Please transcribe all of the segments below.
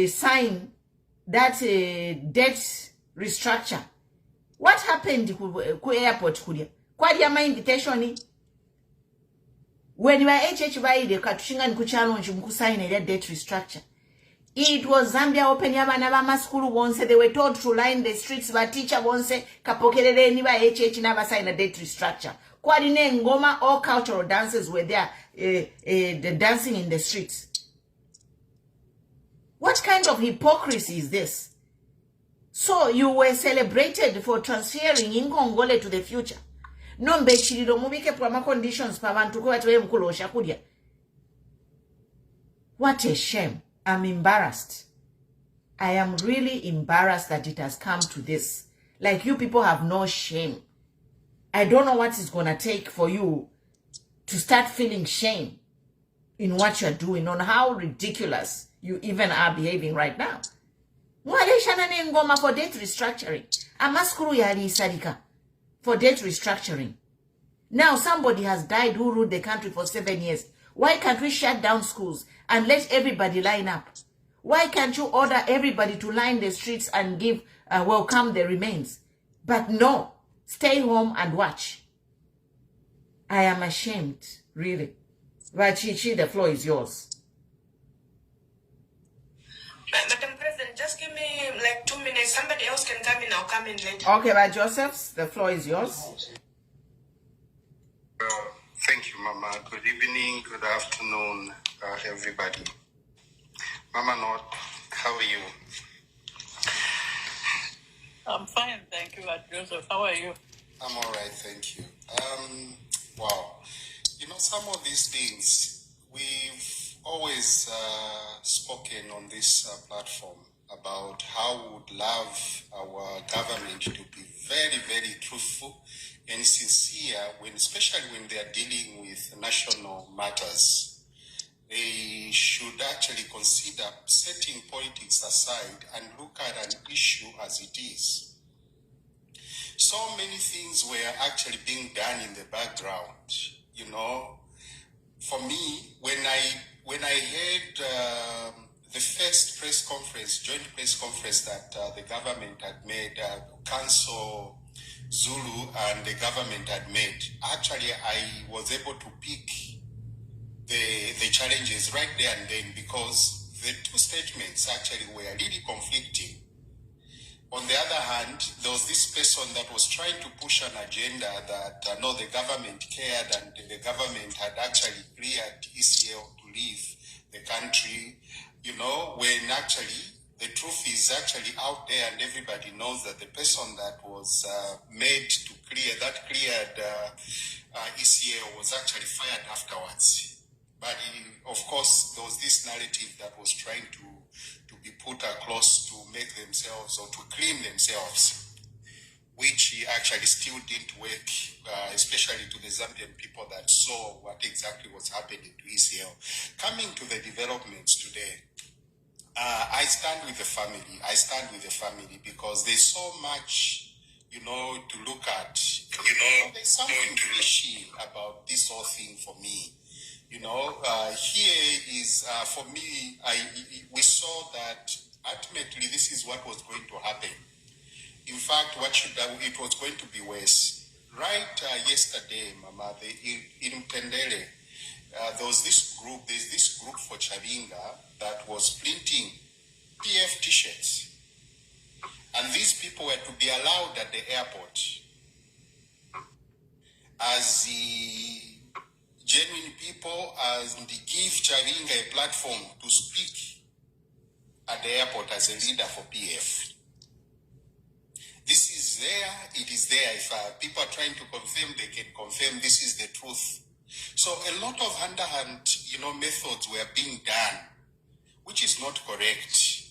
sign that debt restructure. What happened ku airport kulia? Kwa dia my invitation when you were HHY katushinga ni kuchallenge mkusign ile debt restructure. It was Zambia open yabana ba school bonse, they were told to line the streets, ba teacher bonse kapokelele ni ba HH na ba sign a debt restructure. Kwa dine ngoma, all cultural dances were there, the dancing in the streets. What kind of hypocrisy is this? So you were celebrated for transferring Ingongole to the future. No mbechiriro mubike prama conditions pa bantu ko batwe mkulosha kudya. What a shame. I'm embarrassed. I am really embarrassed that it has come to this. Like, you people have no shame. I don't know what it's gonna take for you to start feeling shame in what you're doing, on how ridiculous you even are behaving right now. Mwaleshana ne ngoma for debt restructuring. Amaskuru yali isarika for debt restructuring. Now somebody has died who ruled the country for 7 years. Why can't we shut down schools and let everybody line up? Why can't you order everybody to line the streets and give welcome the remains? But no, stay home and watch. I am ashamed, really. Vachichi, the floor is yours. Madam President, just give me like 2 minutes. Somebody else can come in. I'll come in later. Okay, but Josephs, the floor is yours. Thank you, Mama. Good evening, good afternoon, everybody. Mama Not, how are you? I'm fine, thank you, Joseph. How are you? I'm all right, thank you. Wow. You know, some of these things, we've always spoken on this platform about how we would love our government to be very, very truthful and sincere, especially when they are dealing with national matters. They should actually consider setting politics aside and look at an issue as it is. So many things were actually being done in the background. You know, for me, when I heard the first press conference, joint press conference that the government had made, Council Zulu and the government had made, actually I was able to pick the challenges right there and then, because the two statements actually were really conflicting. On the other hand, there was this person that was trying to push an agenda that no, the government cared and the government had actually cleared ECL to leave the country, you know, when actually the truth is actually out there and everybody knows that the person that was made to clear, that cleared ECL was actually fired afterwards. But of course, there was this narrative that was trying to be put across to make themselves or to clean themselves, which actually still didn't work, especially to the Zambian people that saw what exactly was happening to ECL. Coming to the developments today, I stand with the family. I stand with the family because there's so much, you know, to look at. You know, there's something fishy about this whole thing for me. You know, here is, for me, we saw that ultimately this is what was going to happen. In fact, it was going to be worse. Right yesterday, Mama, in Pendele, there's this group for Chavinga that was printing PF t-shirts. And these people were to be allowed at the airport as the genuine people, as they give Chavinga a platform to speak at the airport as a leader for PF. This is there, it is there. If people are trying to confirm, they can confirm this is the truth. So a lot of underhand, you know, methods were being done, which is not correct.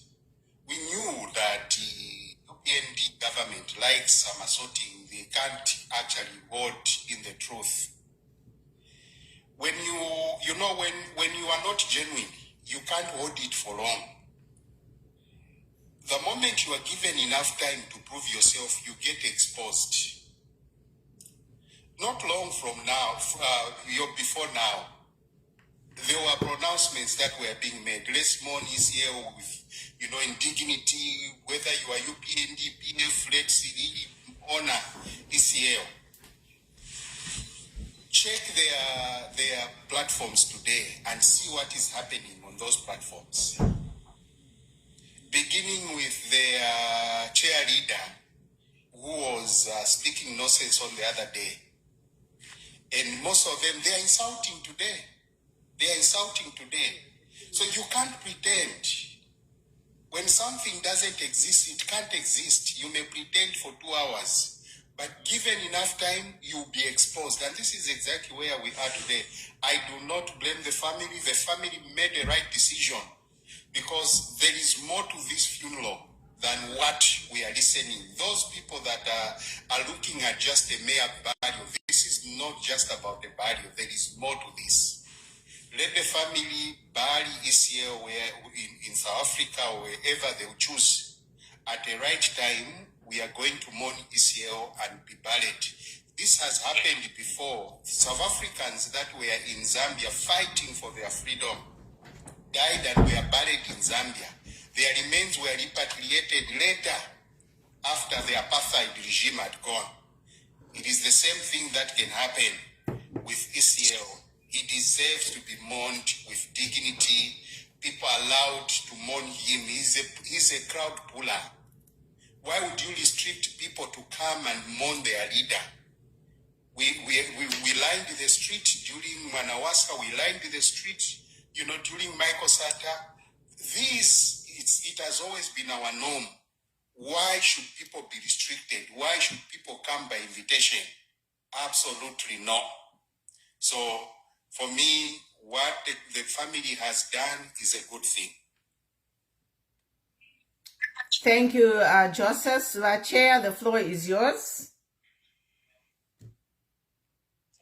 We knew that the UPND government likes asserting they can't actually hold in the truth. When when you are not genuine, you can't hold it for long. The moment you are given enough time to prove yourself, you get exposed. Not long from now, before now, there were pronouncements that were being made. Let's mourn ECL with, indignity, whether you are UPND, PF, let's really honor ECL. Check their platforms today and see what is happening on those platforms. Beginning with their chair leader, who was speaking nonsense on the other day. And most of them, they are insulting today. They are insulting today. So you can't pretend. When something doesn't exist, it can't exist. You may pretend for 2 hours. But given enough time, you'll be exposed. And this is exactly where we are today. I do not blame the family. The family made the right decision. Because there is more to this funeral than what we are listening. Those people that are looking at just a mere burial, this is not just about the burial. There is more to this. Let the family bury ECL in South Africa or wherever they will choose. At the right time, we are going to mourn ECL and be buried. This has happened before. South Africans that were in Zambia fighting for their freedom died and were buried in Zambia. Their remains were repatriated later after the apartheid regime had gone. It is the same thing that can happen with ECL. He deserves to be mourned with dignity. People are allowed to mourn him. He's a crowd puller. Why would you restrict people to come and mourn their leader? We lined the street during Manawasa. We lined the street, during Michael Sata. It has always been our norm. Why should people be restricted? Why should people come by invitation? Absolutely not. So, for me, what the family has done is a good thing. Thank you, Joseph. Chair, the floor is yours.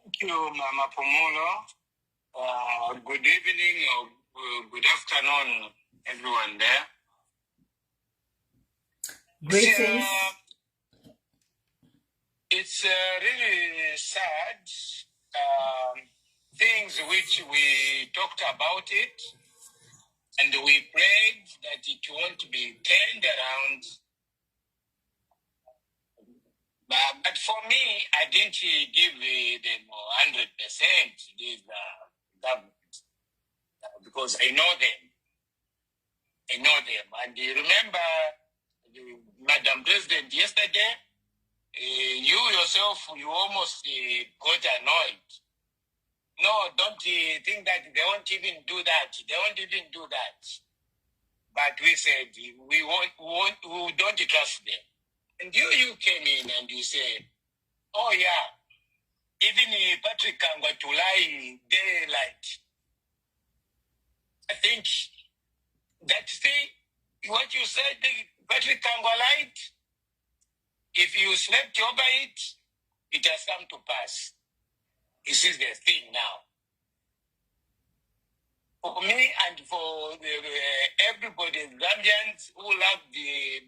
Thank you, Mama Pomolo. Good evening or good afternoon, everyone there. Greetings. It's really sad. Things which we talked about it, and we prayed that it won't be turned around. But for me, I didn't give them 100% this government because I know them. And you remember, Madam President, yesterday, you yourself, you almost got annoyed. No, don't think that they won't even do that. They won't even do that. But we said, we don't trust them. And you came in and you said, oh yeah, even Patrick Chagwa to lie daylight. I think that what you said, Patrick Chagwa lied. If you slept over it, it has come to pass. This is the thing now. For me and for everybody, Zambians who love the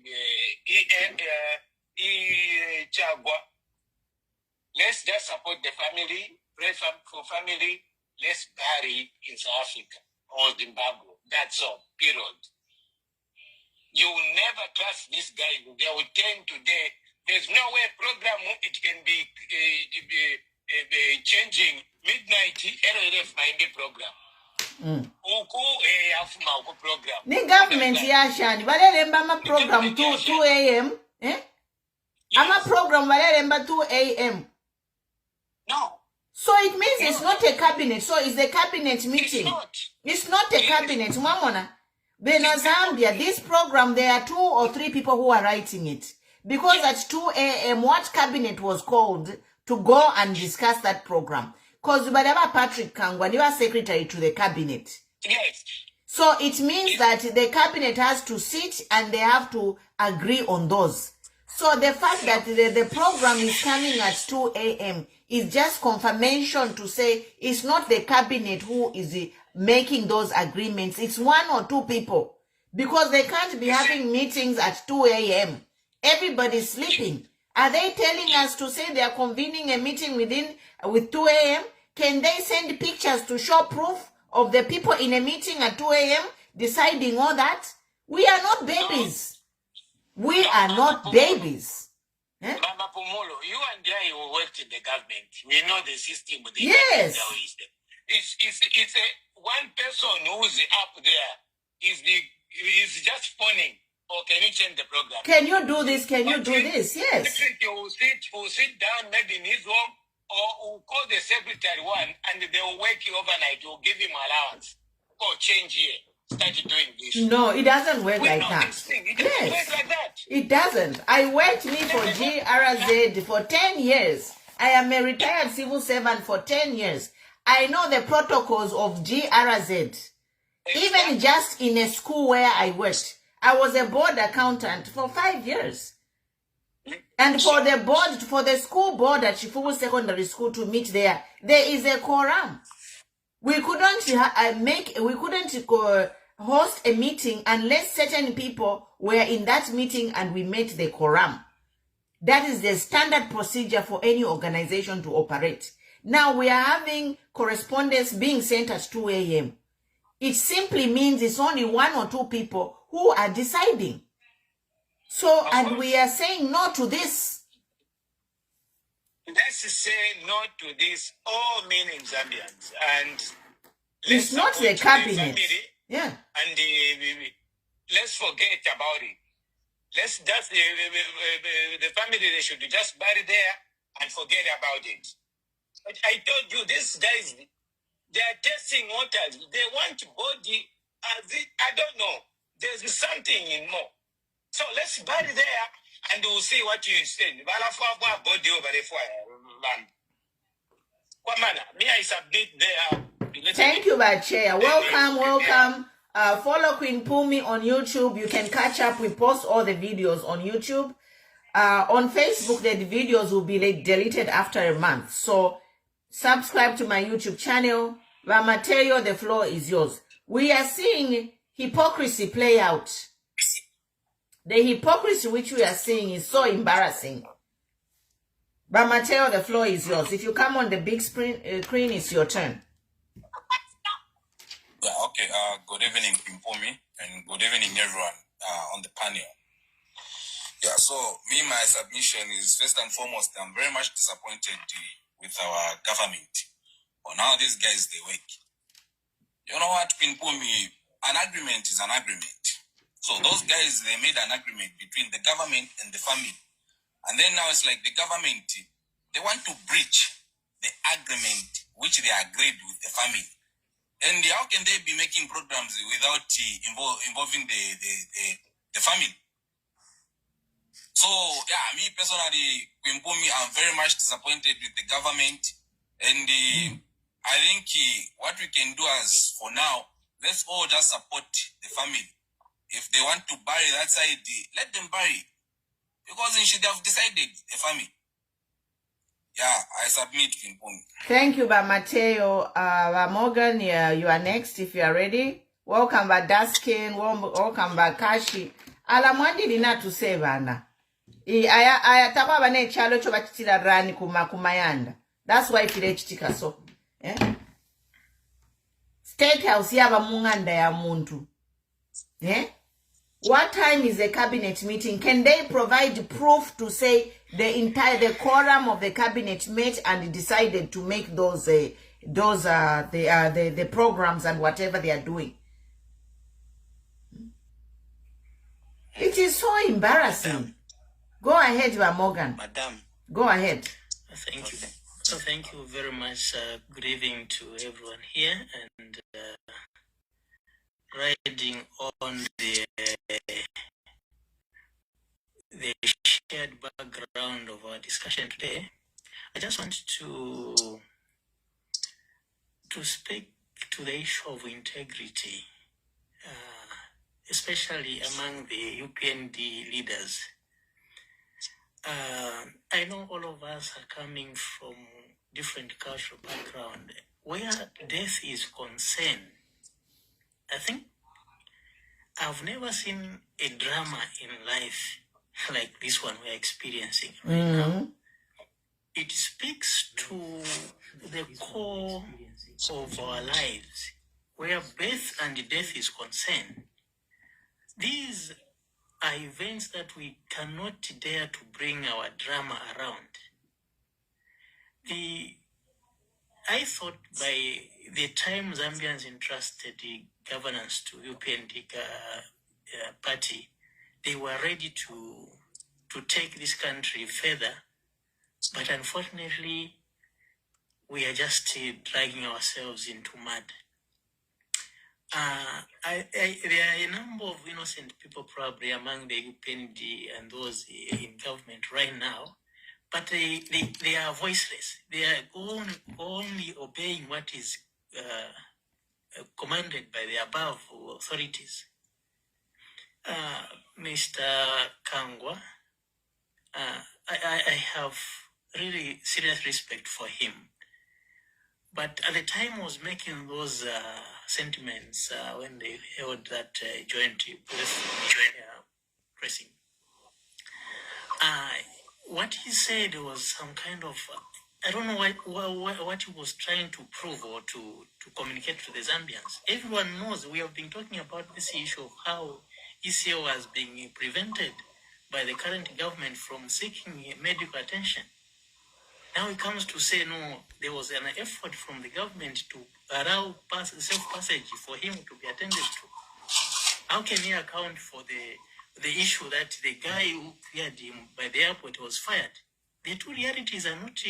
Chagwa, let's just support the family, pray for family, let's bury in South Africa or Zimbabwe. That's all, period. You will never trust this guy. They will turn today. There's no way program it can be changing midnight LRF mind program. Program. The government yashani baleremba ma program 2 a.m. Yes. Ama program baleremba 2 a.m. No. So it means it's not a cabinet. So it's a cabinet meeting. It's not a cabinet. Mamona. Bena Zambia, this program, there are 2 or 3 people who are writing it. Because at 2 a.m., what cabinet was called to go and discuss that program? Because Patrick Chagwa, you are secretary to the cabinet. Yes. So it means that the cabinet has to sit and they have to agree on those. So the fact that the program is coming at 2 a.m. is just confirmation to say it's not the cabinet who is making those agreements. It's 1 or 2 people. Because they can't be having meetings at 2 a.m. Everybody's sleeping. Are they telling us to say they are convening a meeting with 2 a.m.? Can they send pictures to show proof of the people in a meeting at 2 a.m. deciding all that. We are not babies. We are not babies. Eh? Mama Pomolo, you and I who worked in the government. We know the system. Yes. It's one person who's up there is just phoning. Or can you change the program? Can you do this? Can you do this? Yes. He will sit down maybe in his home or will call the secretary one and they will wake you overnight. Will give him allowance. Or change here. Start doing this. No, it doesn't work like that. It doesn't work like that. It doesn't. I worked for GRZ for 10 years. I am a retired civil servant for 10 years. I know the protocols of GRZ. Even just in a school where I worked. I was a board accountant for 5 years. And for the school board at Chifugu Secondary School to meet there is a quorum. We couldn't host a meeting unless certain people were in that meeting and we met the quorum. That is the standard procedure for any organization to operate. Now we are having correspondence being sent at 2 a.m. It simply means it's only 1 or 2 people who are deciding. So, and we are saying no to this. Let's say no to this, all meaning Zambians. And it's not the cabinet. Yeah. And let's forget about it. Let's just, the family, they should just bury there and forget about it. But I told you, these guys, they are testing waters. They want body as it, I don't know. There's something in more. So let's bury there and we'll see what you say. Me, I submit there. Thank you, Chair. Welcome. Follow Queen Pumi on YouTube. You can catch up. We post all the videos on YouTube. On Facebook, the videos will be deleted after a month. So subscribe to my YouTube channel. Mateo, the floor is yours. We are seeing hypocrisy play out. The hypocrisy which we are seeing is so embarrassing. But Mateo, the floor is yours. If you come on the big screen, it's your turn. Yeah, okay. Good evening, Pimpomi, and good evening, everyone on the panel. Yeah, so my submission is first and foremost, I'm very much disappointed with our government on how these guys they work. You know what, Pimpomi? An agreement is an agreement. So those guys, they made an agreement between the government and the family. And then now it's like the government, they want to breach the agreement which they agreed with the family. And how can they be making programs without involving the family? So, yeah, me personally, I'm very much disappointed with the government. And I think what we can do as for now, let's all just support the family. If they want to bury that side, let them bury. Because they should have decided, the family. Yeah, I submit. Thank you, Mateo. Morgan, you are next if you are ready. Welcome, Daskin. Welcome, Kashi. Alamwandi dina to say bana. Ayatakwa bane chalo choba chitila rani kumayanda. That's why file chitika so. State House yaba munganda ya muntu. What time is the cabinet meeting? Can they provide proof to say the quorum of the cabinet met and decided to make those the programs and whatever they are doing? It is so embarrassing. Madam. Go ahead, Morgan. Madam. Go ahead. Thank you. So thank you very much. Good evening to everyone here and riding on the shared background of our discussion today. I just want to speak to the issue of integrity, especially among the UPND leaders. I know all of us are coming from different cultural background. Where death is concerned, I think I've never seen a drama in life like this one we're experiencing right now. It speaks to the core of our lives. where birth and death is concerned, these are events that we cannot dare to bring our drama around. I thought by the time Zambians entrusted the governance to UPND party, they were ready to take this country further. But unfortunately, we are just dragging ourselves into mud. There are a number of innocent people probably among the UPND and those in government right now, but they are voiceless. They are only obeying what is commanded by the above authorities. Mr. Chagwa, I have really serious respect for him. But at the time I was making those sentiments when they held that joint pressing, what he said was some kind of, I don't know what he was trying to prove or to communicate to the Zambians. Everyone knows we have been talking about this issue of how ECL was being prevented by the current government from seeking medical attention. Now he comes to say, no, there was an effort from the government to allow self-passage for him to be attended to. How can he account for the issue that the guy who cleared him by the airport was fired? The two realities are not...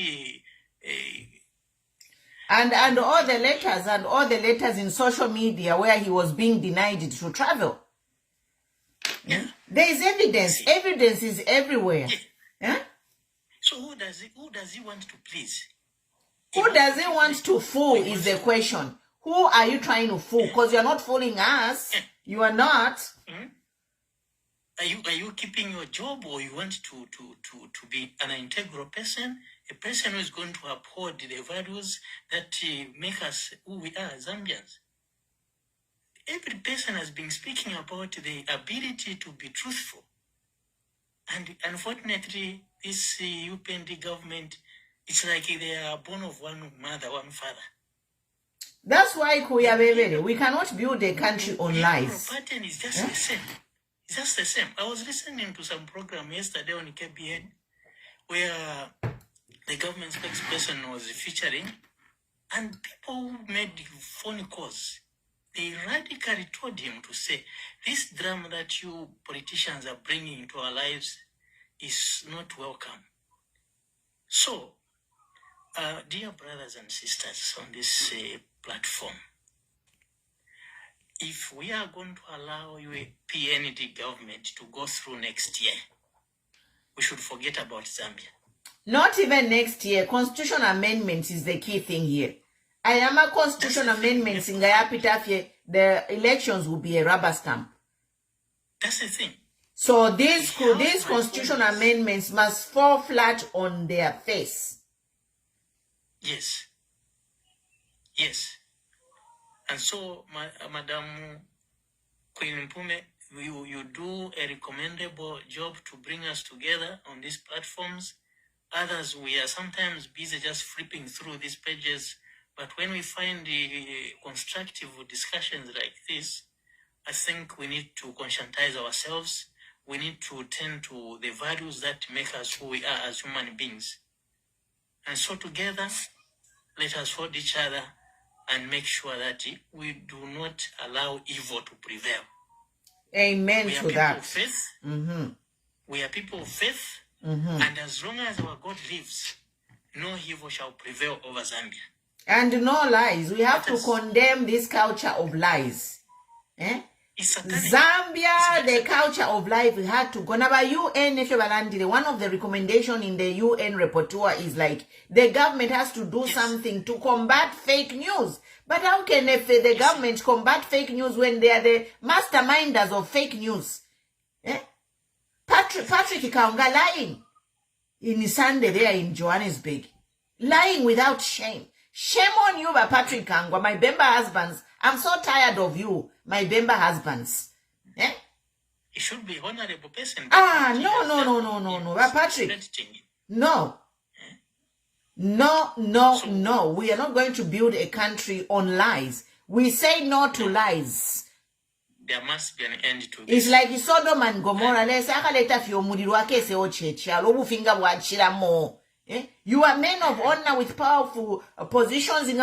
And all the letters in social media where he was being denied to travel. Yeah. There is evidence. Evidence is everywhere. Yeah. So who does he want to please? Who does he want to fool is the question. Who are you trying to fool? Because you're not fooling us. You are not. Mm-hmm. Are you keeping your job, or you want to be an integral person, a person who is going to uphold the values that make us who we are, Zambians? Every person has been speaking about the ability to be truthful. And unfortunately, this UPND government, it's like they are born of one mother, one father. That's why we cannot build a country on lies. The pattern is just the same. It's just the same. I was listening to some program yesterday on KBN where the government spokesperson was featuring, and people who made phone calls, they radically told him to say, this drama that you politicians are bringing into our lives is not welcome. So, dear brothers and sisters on this platform, if we are going to allow UPND government to go through next year, we should forget about Zambia. Not even next year. Constitutional amendments is the key thing here. I am a constitutional amendments in the elections will be a rubber stamp. That's the thing. So these constitutional amendments must fall flat on their face. Yes. Yes. And so, Madam Queen Mpume, you do a recommendable job to bring us together on these platforms. Others, we are sometimes busy just flipping through these pages. But when we find the constructive discussions like this, I think we need to conscientize ourselves. We need to tend to the values that make us who we are as human beings. And so together, let us hold each other and make sure that we do not allow evil to prevail. Amen we are to people that. Of faith. Mm-hmm. We are people of faith. Mm-hmm. And as long as our God lives, no evil shall prevail over Zambia. And no lies. We have to condemn this culture of lies. Zambia, the culture of life, we had to go. Now, by UN, one of the recommendations in the UN rapporteur is like the government has to do something to combat fake news. But how can the government combat fake news when they are the masterminders of fake news? Patrick Kaunga lying in Sunday there in Johannesburg, lying without shame. Shame on you, Patrick Kangwa, my Bemba husbands. I'm so tired of you, my Bemba husbands. It should be honorable person. No, Patrick. No. No. We are not going to build a country on lies. We say no to lies. There must be an end to It's this. like Sodom and Gomorrah. Let's say you are men of honor with powerful positions in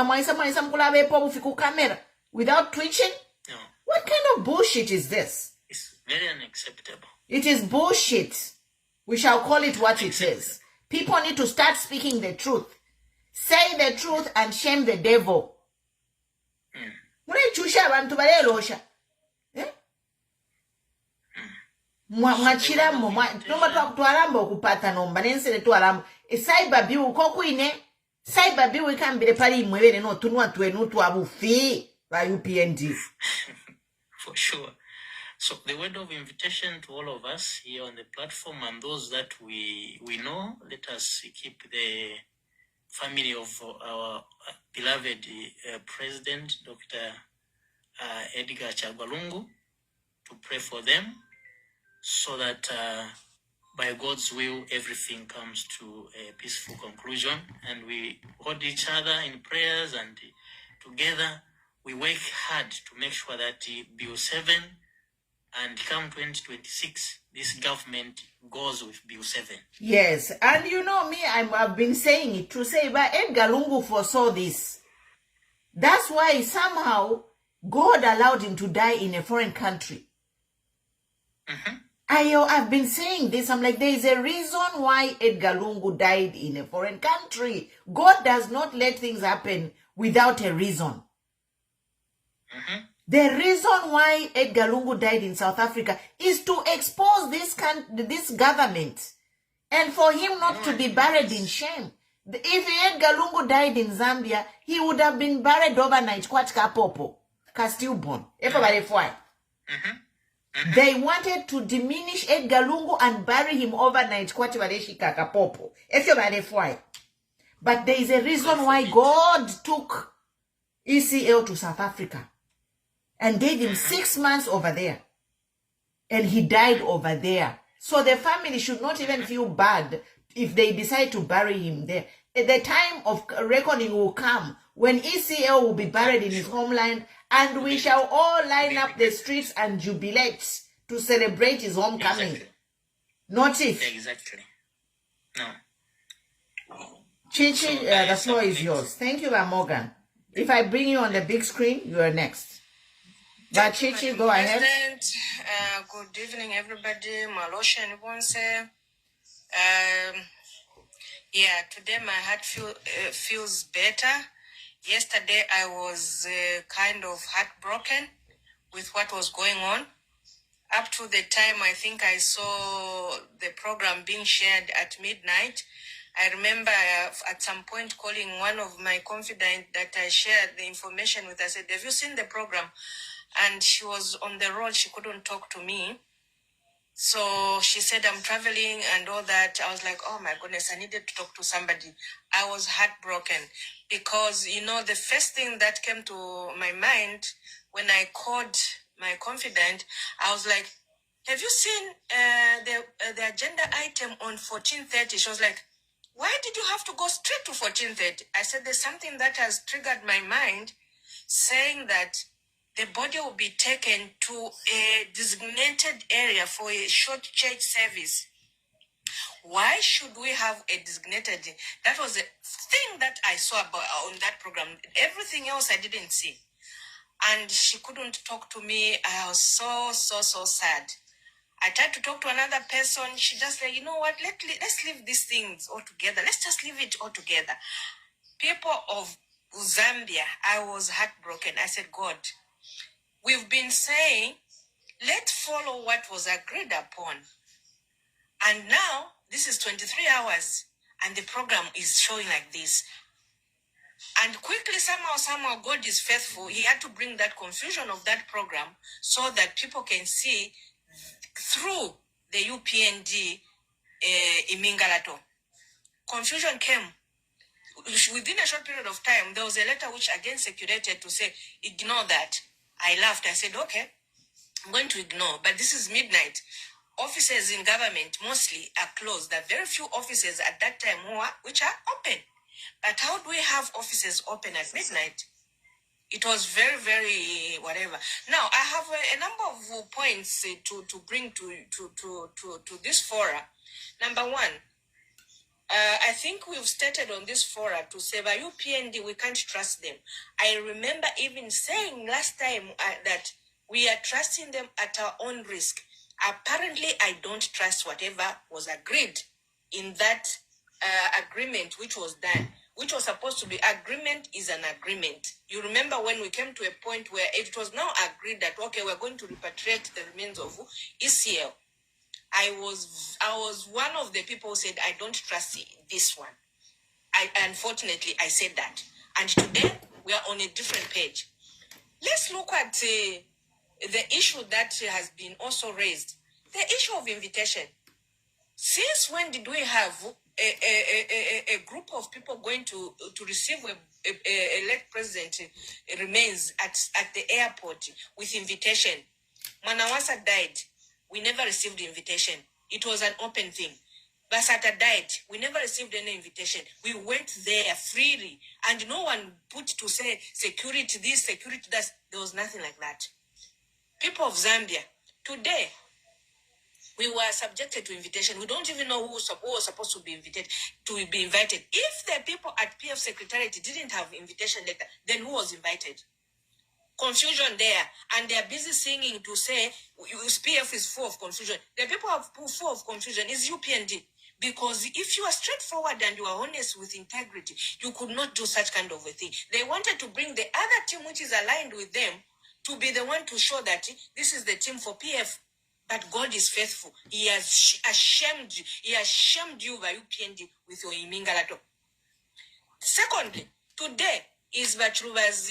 camera without twitching. No, What kind of bullshit is this? it's very unacceptable. It is bullshit. We shall call it what it is. People need to start speaking the truth. Say the truth and shame the devil. Mwachiramu nomba twakutwaramba okupata nomba nensere twarambo cyber bill kokuine cyber bill ikambire pali imwebere no tunwa twenu twabufi ba UPND. For sure. So the word of invitation to all of us here on the platform and those that we know, let us keep the family of our beloved President Dr. Edgar Chagwa Lungu to pray for them, so that by God's will, everything comes to a peaceful conclusion, and we hold each other in prayers, and together we work hard to make sure that Bill 7 and come 2026, this government goes with Bill 7. Yes, and you know me, I've been saying it to say, but Edgar Lungu foresaw this. That's why somehow God allowed him to die in a foreign country. I've been saying this. I'm like, there is a reason why Edgar Lungu died in a foreign country. God does not let things happen without a reason. The reason why Edgar Lungu died in South Africa is to expose this government and for him not to be buried in shame. If Edgar Lungu died in Zambia, he would have been buried overnight. Stillborn. Everybody fly. They wanted to diminish Edgar Lungu and bury him overnight. But there is a reason why God took ECL to South Africa and gave him 6 months over there. And he died over there. So the family should not even feel bad if they decide to bury him there. The time of reckoning will come when ECL will be buried in his homeland, and we shall all line up the streets and jubilate to celebrate his homecoming. Exactly. Not if. Exactly. No. Chichi, the floor is yours. Thank you, Morgan. If I bring you on the big screen, you are next. But Chichi, go ahead. President, good evening, everybody. Malosha and Bonse. Yeah, today my heart feels better. Yesterday I was kind of heartbroken with what was going on. Up to the time I think I saw the program being shared at midnight, I remember at some point calling one of my confidants that I shared the information with. I said, have you seen the program? And she was on the road. She couldn't talk to me. So she said, I'm traveling and all that. I was like, oh my goodness, I needed to talk to somebody. I was heartbroken because, you know, the first thing that came to my mind when I called my confidant, I was like, have you seen the agenda item on 1430? She was like, why did you have to go straight to 1430? I said, there's something that has triggered my mind, saying that the body will be taken to a designated area for a short church service. Why should we have a designated? That was the thing that I saw about on that program. Everything else I didn't see. And she couldn't talk to me. I was so sad. I tried to talk to another person. She just said, you know what, let's leave these things altogether. Let's just leave it altogether. People of Zambia, I was heartbroken. I said, God, we've been saying, let's follow what was agreed upon. And now, this is 23 hours, and the program is showing like this. And quickly, somehow, God is faithful. He had to bring that confusion of that program so that people can see through the UPND Imingalato. Confusion came. Within a short period of time, there was a letter which again circulated to say, ignore that. I laughed. I said, okay, I'm going to ignore. But this is midnight. Offices in government mostly are closed. There are very few offices at that time which are open. But how do we have offices open at midnight? It was very, very whatever. Now, I have a number of points to bring to this fora. Number one, I think we've stated on this fora to say by UPND, we can't trust them. I remember even saying last time that we are trusting them at our own risk. Apparently, I don't trust whatever was agreed in that agreement which was done, which was supposed to be agreement is an agreement. You remember when we came to a point where it was now agreed that, okay, we're going to repatriate the remains of ECL. I was one of the people who said, I don't trust this one. Unfortunately, I said that. And today, we are on a different page. Let's look at the issue that has been also raised. The issue of invitation. Since when did we have a group of people going to receive a late president remains at the airport with invitation? Manawasa died. We never received the invitation. It was an open thing. Basata died. We never received any invitation. We went there freely. And no one put to say security this, security that. There was nothing like that. People of Zambia, today, we were subjected to invitation. We don't even know who was supposed to be invited. If the people at PF Secretariat didn't have invitation letter, then who was invited? Confusion there, and they're busy singing to say PF is full of confusion. The people are full of confusion is UPND, because if you are straightforward and you are honest with integrity, you could not do such kind of a thing. They wanted to bring the other team which is aligned with them to be the one to show that this is the team for PF, but God is faithful. He has shamed you by UPND with your imingalato. Secondly, today is Batruba's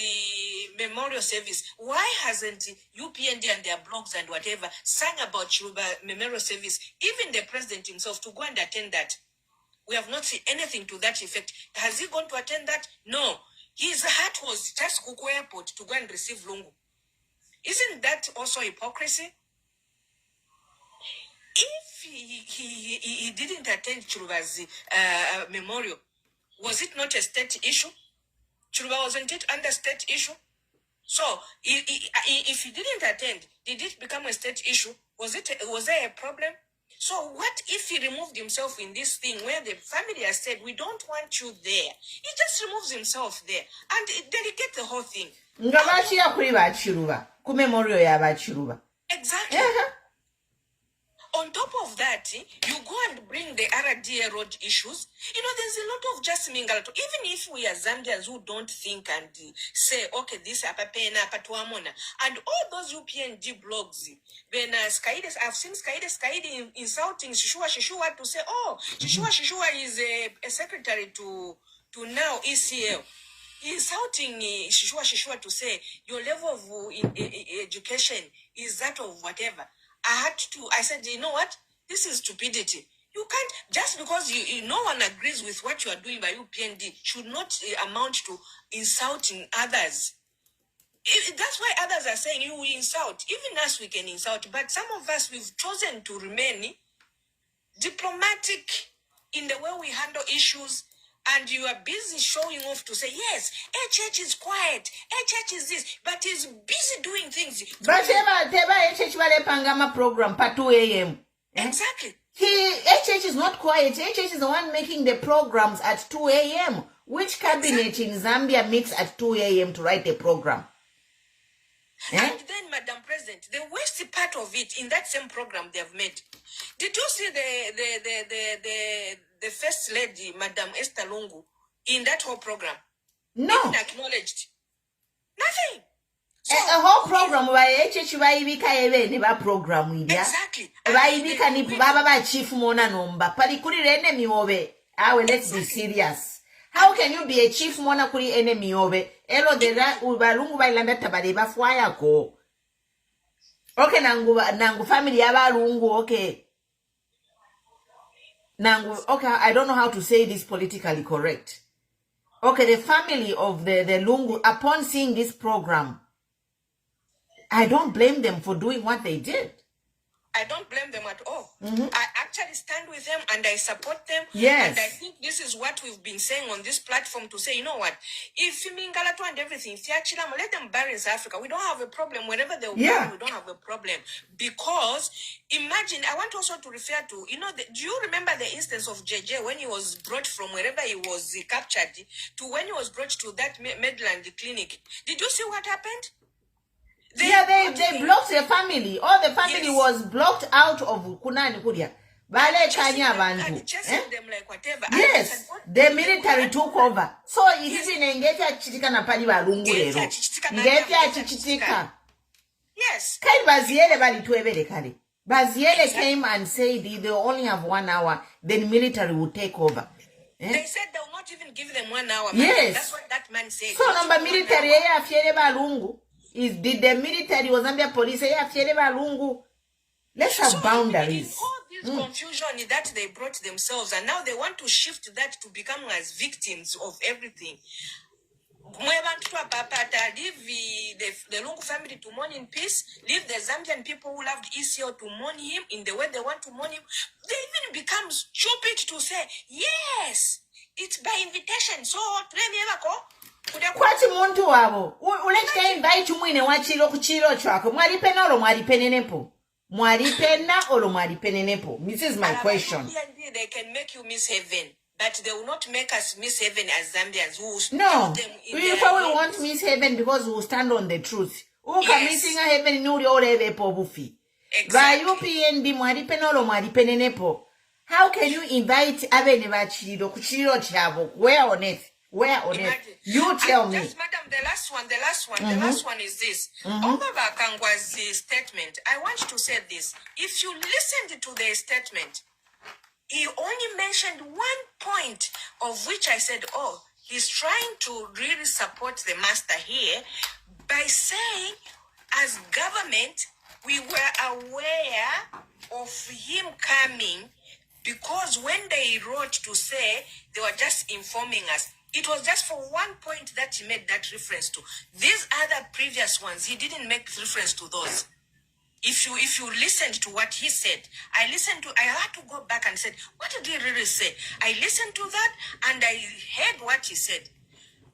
memorial service. Why hasn't UPND and their blogs and whatever sang about Chiruba memorial service? Even the president himself to go and attend that. We have not seen anything to that effect. Has he gone to attend that? No. His heart was just Kuku Airport to go and receive Lungu. Isn't that also hypocrisy? If he didn't attend Chiruba's memorial, was it not a state issue? Chiruba wasn't it under state issue? So, if he didn't attend, did it become a state issue? Was there a problem? So, what if he removed himself in this thing where the family has said, we don't want you there? He just removes himself there and delegate the whole thing. Exactly. On top of that, you go and bring the RDA road issues. You know, there's a lot of just mingalato. Even if we are Zambians who don't think and say, okay, this apapena, apatuamona, and all those UPND blogs, when I've seen Skaide insulting Shishua to say, oh, Shishua is a secretary to now ECL. Insulting Shishua to say your level of education is that of whatever. I said, you know what? This is stupidity. You can't, just because no one agrees with what you are doing by UPND should not amount to insulting others. That's why others are saying you will insult. Even us, we can insult. But some of us, we've chosen to remain diplomatic in the way we handle issues. And you are busy showing off to say, yes, HH is quiet, HH is this, but he's busy doing things. But HH Pangama program, per 2 a.m. Exactly. HH is not quiet. HH is the one making the programs at 2 a.m. Which cabinet in Zambia meets at 2 a.m. to write a program? And then, Madam President, the worst part of it, in that same program they have made, did you see the first lady, Madam Esther Lungu, in that whole program? No. Even acknowledged. Nothing. So, a whole program why HH program. Exactly. Why chief mona nomba. Parikuri enemy over. Let's be serious. How can you be a chief mona kuri enemy over? Elo de Lungu bailanda tabari bafwaya ko. Okay, nangu family yaba Lungu, okay. Nangu, okay, I don't know how to say this politically correct. Okay, the family of the Lungu, upon seeing this program, I don't blame them for doing what they did. I don't blame them at all. I actually stand with them and I support them. Yes. And I think this is what we've been saying on this platform to say, you know what? If Mingalato and everything, if let them bury in South Africa. We don't have a problem. Wherever they will bury, we don't have a problem. Because imagine, I want also to refer to, do you remember the instance of JJ when he was brought from wherever he was captured to when he was brought to that Midland clinic? Did you see what happened? They blocked the family. All the family was blocked out of Kunani Kudia. Chasing them like whatever. Yes, the military took over. So it isn't engaged chitika na pali balungu lero. Ngepya chichitika. Yes. Kai baziele bali tuebele kale. Baziele came and said they only have 1 hour, then military will take over. They said they will not even give them 1 hour. Yes. That's what that man said. So number military ya fiere balungu. Did the military or Zambia police say Lungu? Let's have boundaries. All this confusion that they brought themselves, and now they want to shift that to become as victims of everything. Leave the Lungu family to mourn in peace. Leave the Zambian people who loved ECL to mourn him in the way they want to mourn him. They even become stupid to say, yes, it's by invitation. So, let me ever go. Kwati muntu wabo uleta invite mwine wachilo kuchilo chwako mwalipena olo mwalipenenepo mwalipena olo mwalipenenepo. This is my question. They can make you miss heaven, but they will not make us miss heaven as Zambians. No, we probably won't miss heaven because we will stand on the truth. Missing a heaven nuri oleve po bufi. By UPND mwalipena olo mwalipenenepo. How can you invite abene bachilo kuchilo chabo? Where on earth? Where on it? You tell me. Just, madam, the last one is this. Over Kangwa's statement, I want to say this. If you listened to the statement, he only mentioned 1 point of which I said, oh, he's trying to really support the master here by saying, as government, we were aware of him coming because when they wrote to say, they were just informing us. It was just for 1 point that he made that reference to. These other previous ones, he didn't make reference to those. If you listened to what he said, I had to go back and said, what did he really say? I listened to that and I heard what he said.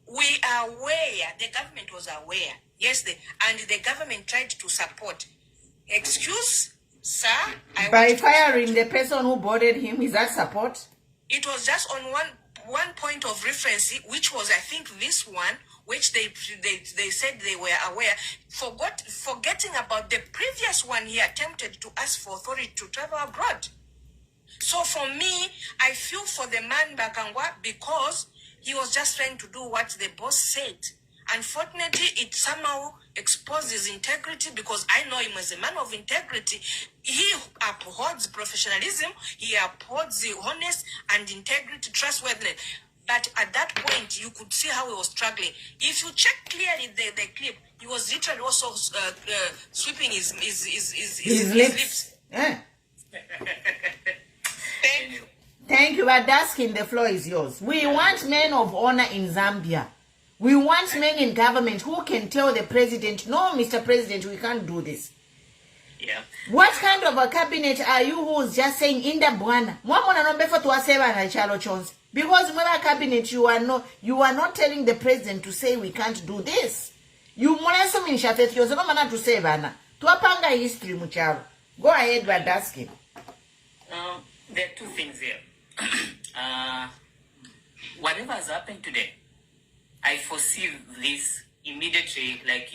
We are aware, the government was aware. Yes, and the government tried to support. Excuse, sir? By firing the person who boarded him, is that support? It was just on one point of reference, which was, I think, this one, which they said they were aware, forgetting about the previous one he attempted to ask for authority to travel abroad. So for me, I feel for the man Bakangwa because he was just trying to do what the boss said. Unfortunately, it somehow exposes integrity because I know him as a man of integrity. He upholds professionalism, he upholds the honest and integrity, trustworthiness. But at that point, you could see how he was struggling. If you check clearly the clip, he was literally also sweeping his lips. Yeah. Thank you, but asking the floor is yours. We want men of honor in Zambia. We want men in government who can tell the president, no, Mr. President, we can't do this. Yeah. What kind of a cabinet are you who's just saying in the Bwana? Because in the cabinet, you are not telling the president to say we can't do this. You to say Tuapanga history mucharo. Go ahead, Badaski. There are 2 things here. Whatever has happened today, I foresee this immediately, like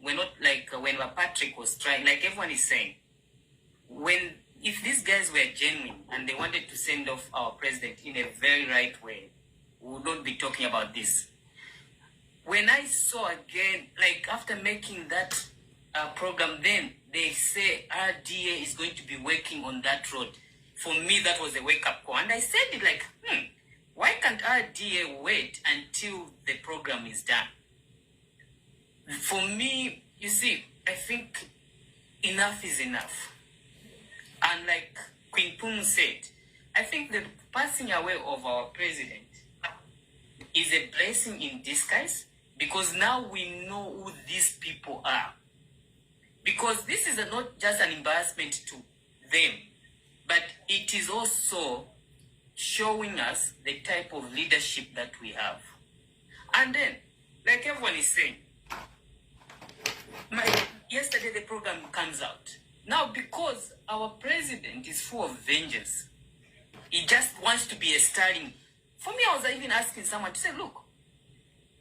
we're not like when Patrick was trying, like everyone is saying, if these guys were genuine and they wanted to send off our president in a very right way, we would not be talking about this. When I saw again, like after making that program, then they say RDA is going to be working on that road. For me, that was a wake-up call. And I said it like, why can't RDA wait until the program is done? For me, you see, I think enough is enough. And like Queen Pum said, I think the passing away of our president is a blessing in disguise because now we know who these people are. Because this is not just an embarrassment to them, but it is also showing us the type of leadership that we have. And then, like everyone is saying, yesterday the program comes out. Now, because our president is full of vengeance, he just wants to be a starring. For me, I was even asking someone to say, look,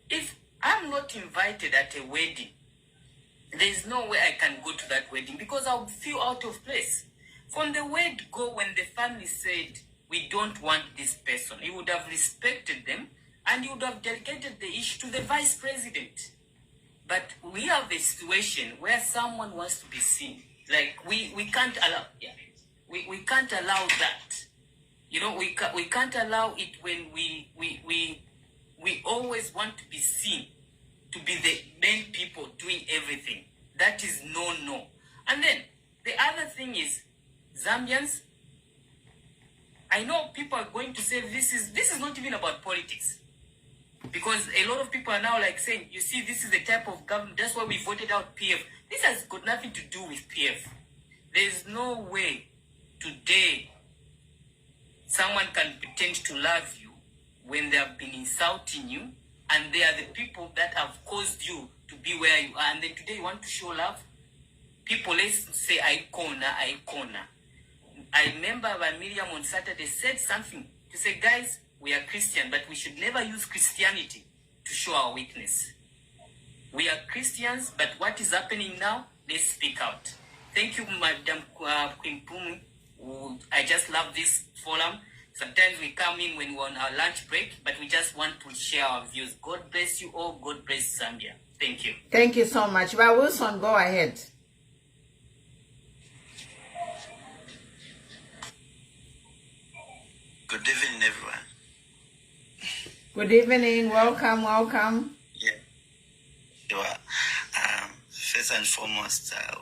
if I'm not invited at a wedding, there's no way I can go to that wedding because I'll feel out of place. From the word go, when the family said, we don't want this person, he would have respected them and he would have delegated the issue to the vice president. But we have a situation where someone wants to be seen. Like, we can't allow, we can't allow that. You know, we can't allow it when we always want to be seen, to be the main people doing everything. That is no. And then the other thing is, Zambians, I know people are going to say this is not even about politics. Because a lot of people are now like saying, you see, this is the type of government, that's why we voted out PF. This has got nothing to do with PF. There's no way today someone can pretend to love you when they have been insulting you, and they are the people that have caused you to be where you are. And then today you want to show love. People, let's say, icona. I remember when Miriam on Saturday said something to say, guys, we are Christian, but we should never use Christianity to show our weakness. We are Christians, but what is happening now? Let's speak out. Thank you, Madam Kwimpumu. I just love this forum. Sometimes we come in when we're on our lunch break, but we just want to share our views. God bless you all. God bless Zambia. Thank you. Thank you so much. Well, Wilson, go ahead. Good evening, everyone. Good evening. Welcome. Yeah. Sure. First and foremost, I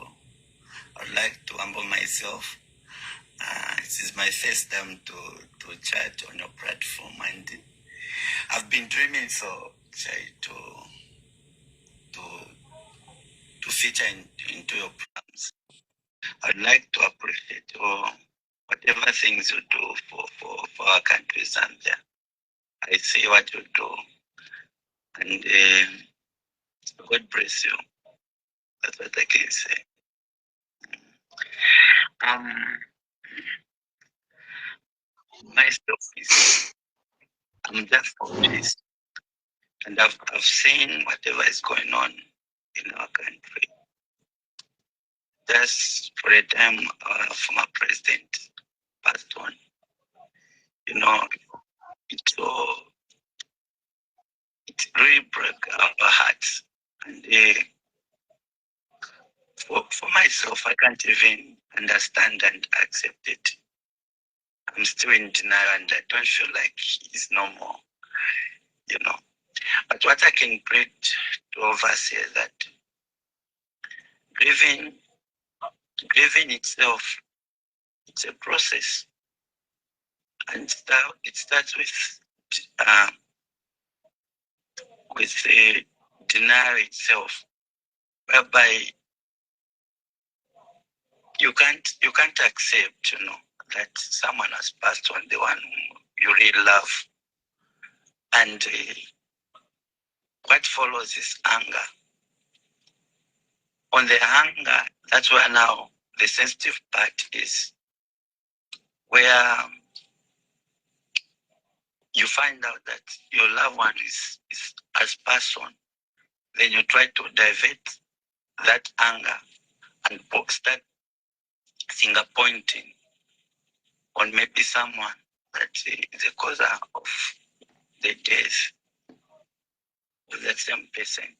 would like to humble myself. This is my first time to chat on your platform, and I've been dreaming so to feature into your programs. I'd like to appreciate whatever things you do for our country, Zambia. I see what you do, and God bless you. That's what I can say. Myself is, I'm just for peace, and I've seen whatever is going on in our country. Just for a time, our former president passed on. You know, it really broke our hearts. And for myself, I can't even understand and accept it. I'm still in denial, and I don't feel like he's no more, you know. But what I can greet to all of us is that grieving itself, it's a process, and it starts with the denial itself, whereby you can't accept, you know, that someone has passed on, the one you really love, and what follows is anger. On the anger, that's where now the sensitive part is, where you find out that your loved one has passed on. Then you try to divert that anger and start finger pointing on maybe someone that is the cause of the death of that same person.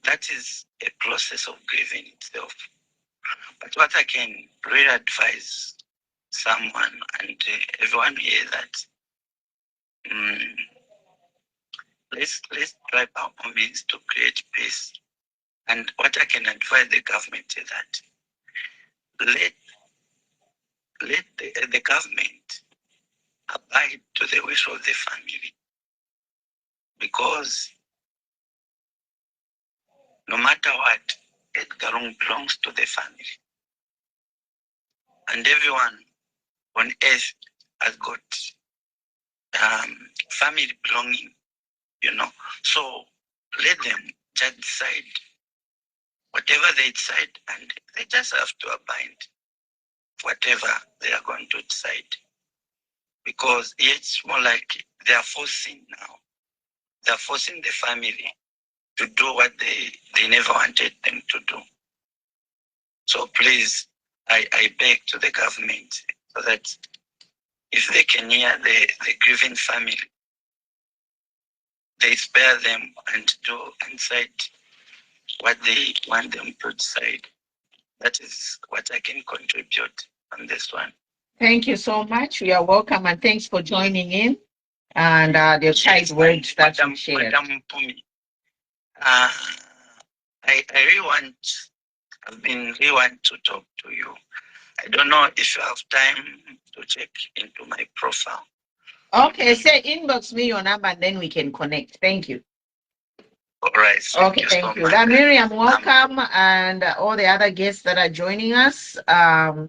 That is a process of grieving itself. But what I can really advise someone and everyone here that let's try our means to create peace. And what I can advise the government is that let the government abide to the wish of the family, because no matter what, Edgar Lungu belongs to the family. and everyone on earth has got family belonging, you know. So let them just decide whatever they decide, and they just have to abide whatever they are going to decide. Because it's more like they are forcing now. They are forcing the family to do what they never wanted them to do. So please, I beg to the government so that if they can hear the grieving family, they spare them and do and decide what they want them to decide. That is what I can contribute on this one. Thank you so much. You are welcome, and thanks for joining in. And the kind words that you shared. Madam Pumi, I really want to talk to you. I don't know if you have time to check into my profile. Okay, say inbox me your number and then we can connect. Thank you. All right. Okay, thank you. Miriam, welcome, and all the other guests that are joining us. I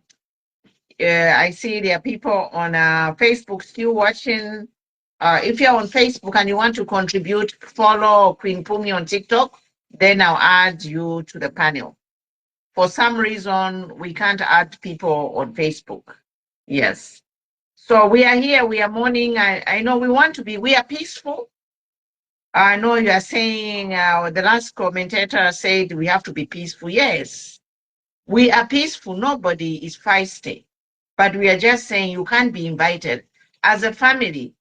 see there are people on Facebook still watching. If you're on Facebook and you want to contribute, follow Queen Pumi on TikTok, then I'll add you to the panel. For some reason, we can't add people on Facebook. Yes. So we are here, we are mourning. I know we are peaceful. I know you are saying, the last commentator said we have to be peaceful. Yes, we are peaceful. Nobody is feisty. But we are just saying you can't be invited. As a family,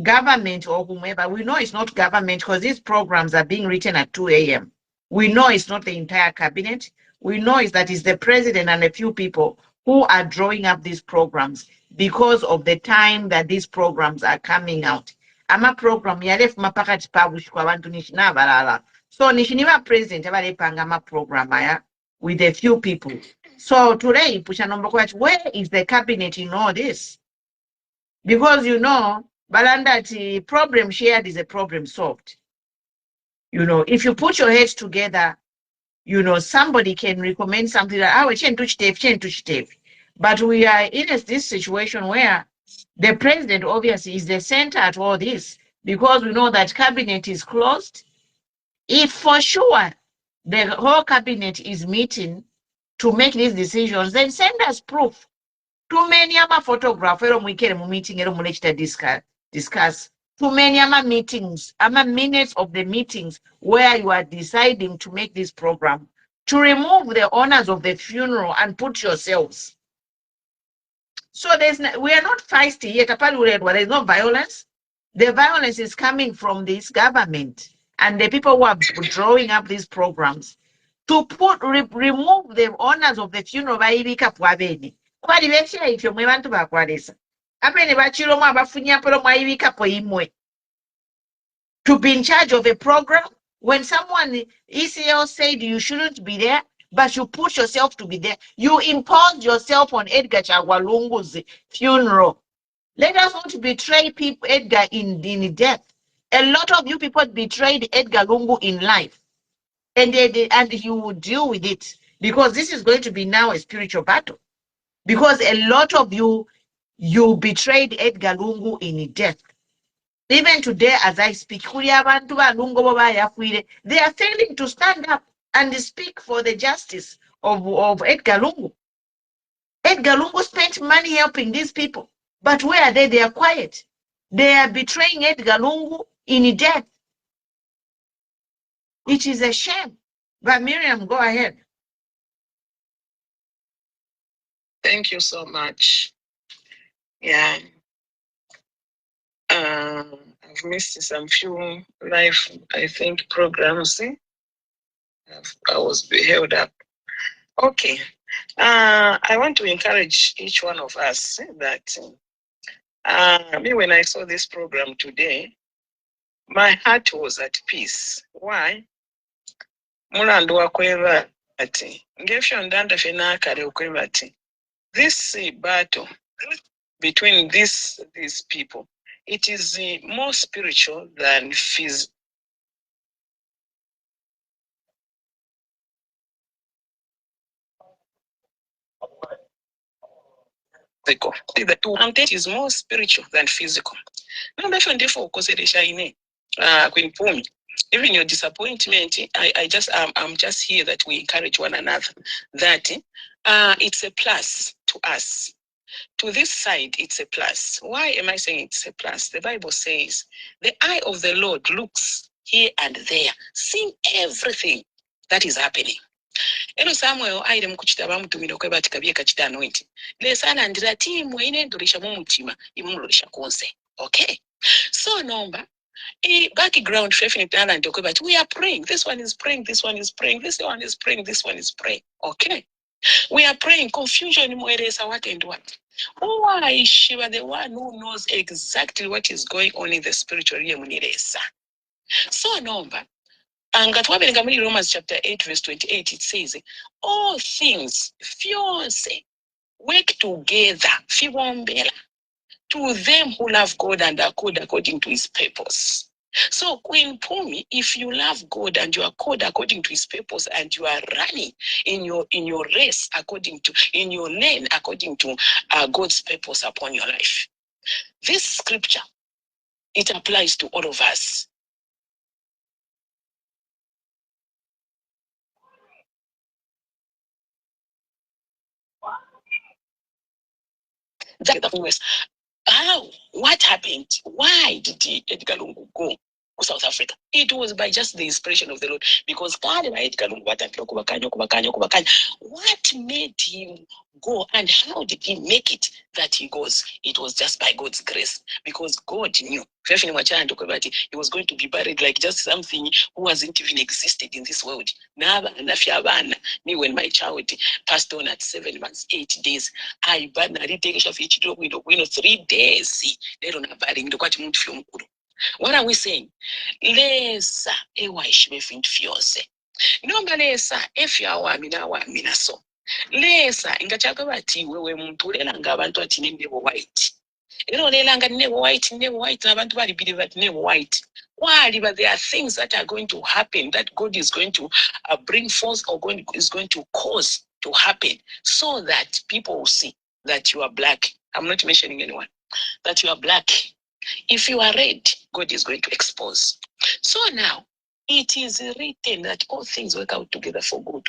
government or whomever, we know it's not government because these programs are being written at 2 a.m. We know it's not the entire cabinet. We know it's the president and a few people who are drawing up these programs because of the time that these programs are coming out. Ama program yalef mapakati pabushwa abantu nishina balala. So nishiniwa president abalepanga ama program aya with a few people. So today, pusha number question, where is the cabinet in all this? Because Balandati, problem shared is a problem solved. If you put your heads together, somebody can recommend something that but we are in this situation where the president obviously is the center at all this, because we know that cabinet is closed. If for sure the whole cabinet is meeting to make these decisions, then send us proof. Too many photographs meeting discuss. Too many meetings, minutes of the meetings where you are deciding to make this program, to remove the honors of the funeral and put yourselves. So we are not feisty yet. There is no violence. The violence is coming from this government and the people who are drawing up these programs to remove the honors of the funeral by Ibika Pwabeni. Kwali besha ifyo mwe bantu bakwalesa. Apene bachilomo abafunya polo mwa Ibika po imwe. To be in charge of a program, when someone ECL said you shouldn't be there, but you push yourself to be there, you impose yourself on Edgar Chagwa Lungu's funeral. Let us not betray people, Edgar in death. A lot of you people betrayed Edgar Lungu in life. And you will deal with it, because this is going to be now a spiritual battle. Because a lot of you betrayed Edgar Lungu in death. Even today, as I speak, they are failing to stand up and speak for the justice of Edgar Lungu. Edgar Lungu spent money helping these people, but where are they? They are quiet. They are betraying Edgar Lungu in death. It is a shame. But Miriam, go ahead. Thank you so much. Yeah. I've missed some few live, I think, programs. I was held up. Okay. I want to encourage each one of us that me, when I saw this program today, my heart was at peace. Why? Mulandu wakweva ati ngefyo ndanda fena kare ukweva ati this battle between these people, it is more spiritual than physical. physical. The two advantage is more spiritual than physical. Now, therefore, Queen Pumi, even your disappointment, I'm just here that we encourage one another. That it's a plus to us. To this side, it's a plus. Why am I saying it's a plus? The Bible says, the eye of the Lord looks here and there, seeing everything that is happening. Eno Samuel aire mukuchita bamutumira okweba tikabye kachita anointing. Lesana ndira timu ine ndolisha mumutima imulolisha konse. Okay. So number background but we are praying. This one is praying, this one is praying, this one is praying, this one is praying. Okay. We are praying. Confusion mweresa what and what. Why is Shiva the one who knows exactly what is going on in the spiritual realm? So number. And Romans chapter 8, verse 28, it says, all things fiance work together to them who love God and are called according to his purpose. So Queen Pumi, if you love God and you are called according to his purpose and you are running in your race in your lane according to God's purpose upon your life, this scripture, it applies to all of us. How? What happened? Why did Edgar Lungu go to South Africa? It was by just the inspiration of the Lord. Because God, what made him go and how did he make it that he goes? It was just by God's grace. Because God knew he was going to be buried like just something who hasn't even existed in this world. Me, when my child passed on at 7 months, 8 days, I banned 3 days. What are we saying? Lesa ewaishbefinfiose. Nomba lesa efya so. Lesa ingachaka bati wewe muntu lelanga abantu ati nebo white. Lelanga nebo white na abantu bali believe that nebo white. Why? But there are things that are going to happen that God is going to bring forth or is going to cause to happen so that people will see that you are black. I'm not mentioning anyone. That you are black. If you are red, God is going to expose. So now, it is written that all things work out together for good.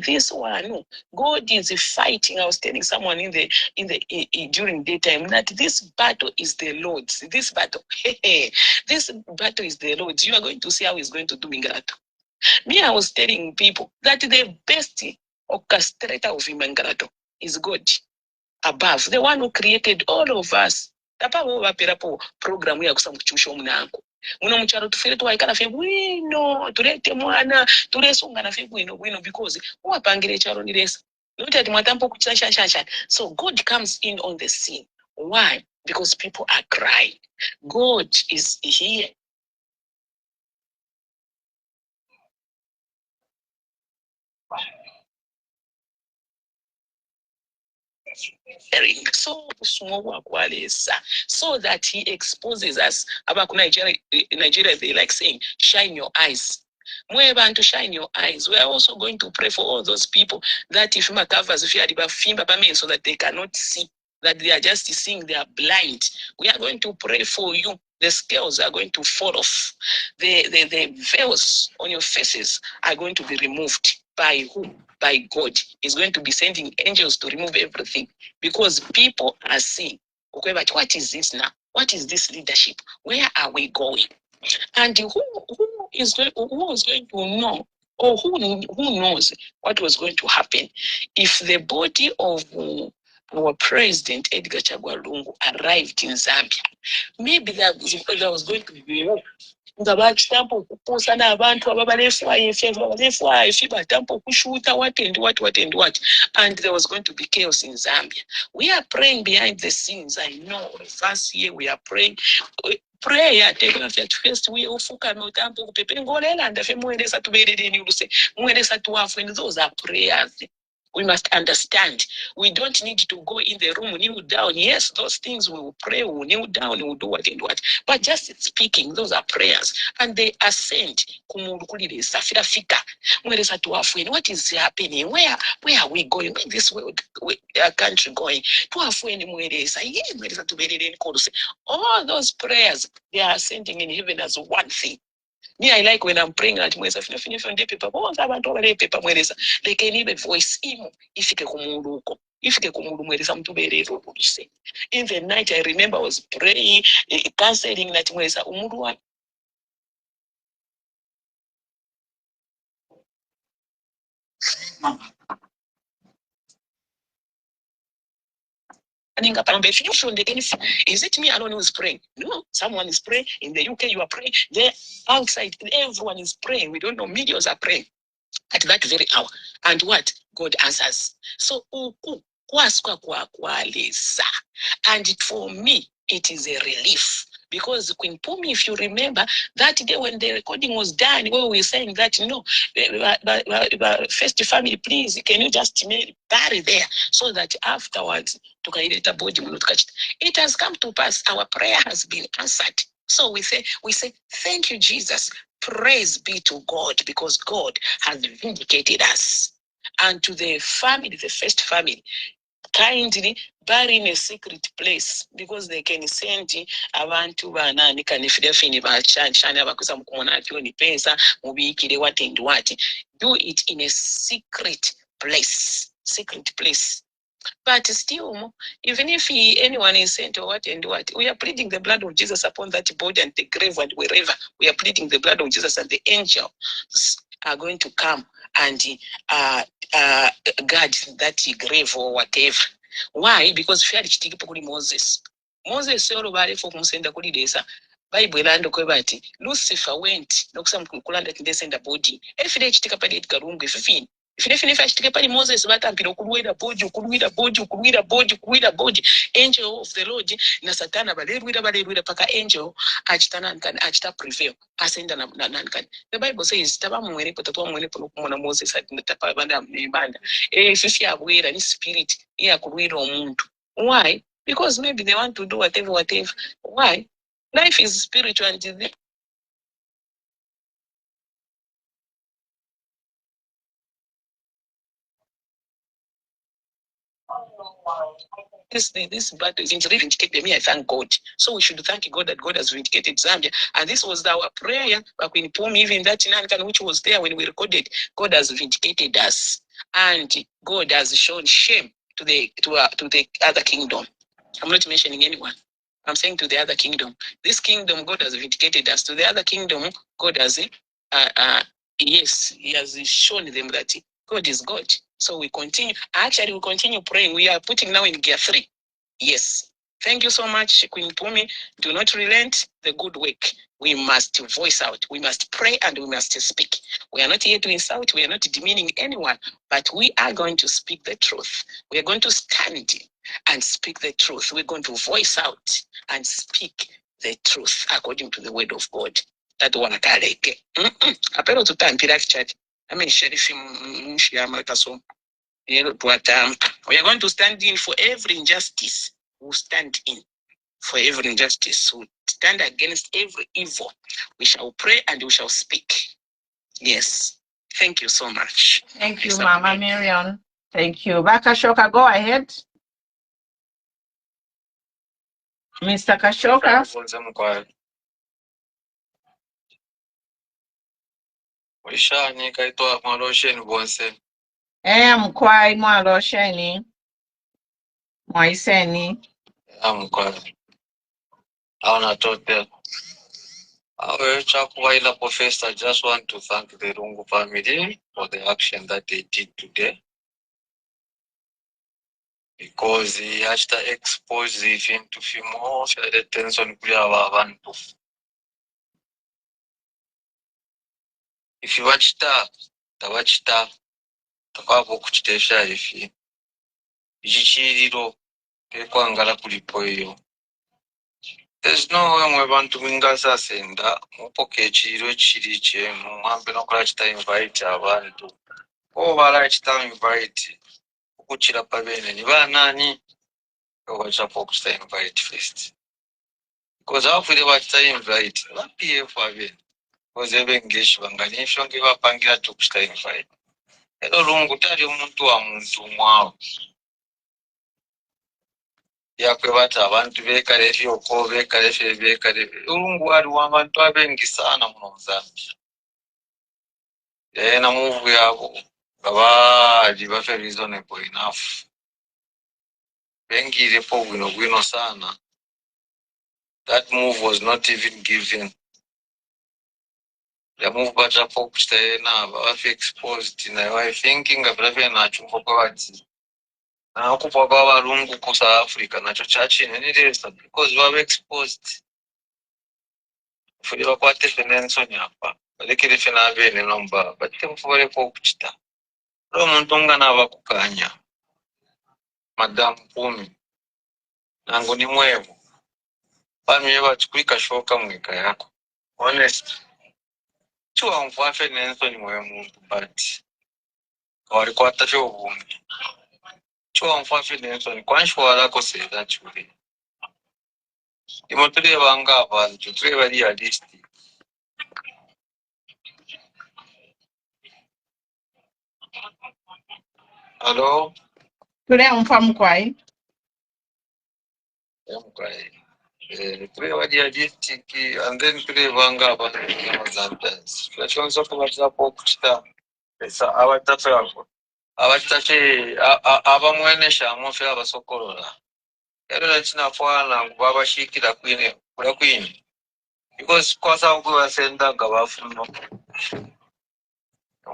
This one, God is fighting. I was telling someone during daytime that this battle is the Lord's. This battle is the Lord's. You are going to see how he's going to do Mingarato. Me, I was telling people that the best orchestrator of Mingarato is God above, the one who created all of us. Program ya kusamuchusha munangu. Muno mucharo tufere tuwaikana fe bwino, turete mwana, turesunga na fe bwino because uwapangire charo niresa. Not at mwatampo kuchasha. So God comes in on the scene. Why? Because people are crying. God is here. So that he exposes us. About Nigeria, they like saying, shine your eyes. To shine your eyes. We are also going to pray for all those people that if covers so that they cannot see, that they are just seeing, they are blind. We are going to pray for you. The scales are going to fall off. The veils on your faces are going to be removed. By who? By God. He's going to be sending angels to remove everything because people are seeing. Okay, but what is this now? What is this leadership? Where are we going? And who is going to know, or who knows what was going to happen if the body of our President Edgar Chagwa Lungu arrived in Zambia? Maybe there was going to be ngabachitambo kuposana abantu ababalefwayo batambo kushuta what and what, and there was going to be chaos in Zambia. We are praying behind the scenes. I know of us here, we are praying. Prayer take at first we ufuka mutambo kupepengolela and fe muendesa tuberere ni uluse muendesa tuafu, and those are prayers. We must understand. We don't need to go in the room, kneel down. Yes, those things we will pray, we will kneel down, we will do what and what. But just speaking, those are prayers. And they ascend. What is happening? Where are we going? Where is this country going? All those prayers, they are ascending in heaven as one thing. Me, I like when I'm praying at Mwesa, they can even voice him if in the night, I remember I was praying, canceling that Mwesa. Is it me alone who is praying? No, someone is praying. In the UK, you are praying. There, outside, everyone is praying. We don't know, millions are praying at that very hour. And what? God answers. So, and for me, it is a relief. Because Queen Pumi, if you remember, that day when the recording was done, where we were saying that, first family, please, can you just bury there so that afterwards, it has come to pass. Our prayer has been answered. So we say, thank you, Jesus. Praise be to God, because God has vindicated us. And to the family, the first family, kindly bury in a secret place, because they can send abantu banani kanifidefini bachana bakuza mukumona ationi pesa mubikire what and what. Do it in a secret place. But still, even if anyone is sent or what and what, we are pleading the blood of Jesus upon that body and the grave and wherever. We are pleading the blood of Jesus, and the angels are going to come and guard that grave or whatever. Why? Because fear is Moses. Moses olobale for kumsenda kuli desa. Bible lando kwebati Lucifer went nokusam kulanda kindesenda body. Efide chitika pali Edgar Lungu ififini. If I take Moses, batampira okuwira boji, angel of the Lord, na Satana balewira paka angel achita prevail, asenda na nankan. The Bible says, taba mwere kumona Moses tapa banda mbanda. Fifi abwira ni spirit, iya kuwira omuntu. Why? Because maybe they want to do whatever. Why? Life is spiritual and this blood is vindicated me. I thank God. So we should thank God that God has vindicated Zambia. And this was our prayer. But when Pumi, even that Nankan which was there when we recorded, God has vindicated us, and God has shown shame to the other kingdom. I'm not mentioning anyone. I'm saying to the other kingdom. This kingdom, God has vindicated us. To the other kingdom, God has yes, He has shown them that God is God. So we continue. Actually, we continue praying. We are putting now in gear 3. Yes. Thank you so much, Queen Pumi. Do not relent the good work. We must voice out. We must pray and we must speak. We are not here to insult. We are not demeaning anyone, but we are going to speak the truth. We are going to stand and speak the truth. We're going to voice out and speak the truth according to the word of God. That one kaleke. Apero tutampira actually. I mean, Sheriff Mshiyama Kasom. We are going to stand in for every injustice. We'll stand in for every injustice. We'll stand against every evil. We shall pray and we shall speak. Yes. Thank you so much. Thank you, Mama Miriam. Thank you. Bakashoka, go ahead. Mr. Kashoka. Wishani kaitwa malosheni bonse. Mkwai mwalosheni. Mwaiseni. Mkwai. Aona tote. Our Chagwa Professor, I just want to thank the Lungu family for the action that they did today. Because he has to expose the thing to feel more the tension we have. If you watch that, takabo kuchitesha ifi. Ichiriro tekwangala kulipo iyo. There's no way we want to mingaza senda mupoke chiro chiri chenu mwambe no kula chita invite abantu. Oh bala chita invite kuchira pavene ni vanani vachapokusta invite first because after vachita invite va PF avene because vengeshi vanganisho ngevapangira tokusta invite ero lungu tari umuntu wa muntu mwavo yakwe vati avantu vekarefi oko vekarefi ulungu ari wavantu avengi sana muno muzambia na move yavo ngavari vafe reasonable enough vengirepo gwino sana. That move was not even given. The move vachapokusta ena vafe exposed na thinking avafe nachumbo kwavati nakupa kwavarungu kusa Africa nacho chachineniresa because vave exposed furi vakwate Nelson nyapa valekere fena vene nomba vatemfore pokuchita ro muntu ungana vakukanya madam Pumi nangu ni mwevu pamye vachikwika shoka mwika yako honest chua mfafe Nelson mwe muntu but wari kwata chovumbi chua mfafe Nelson kwanshwara ko say that way imotule vanga abantu tule bali realistic. Hello Tule mfamu kwai. Tule bali realistic and then tule vanga abantu Zambians twachonza kubaza pokuchita esa abatafe yako abatafe abamwenesha amofe abasokolola ero chinafana kubabashikira kwini because kwasa ukubasenda ngabafuno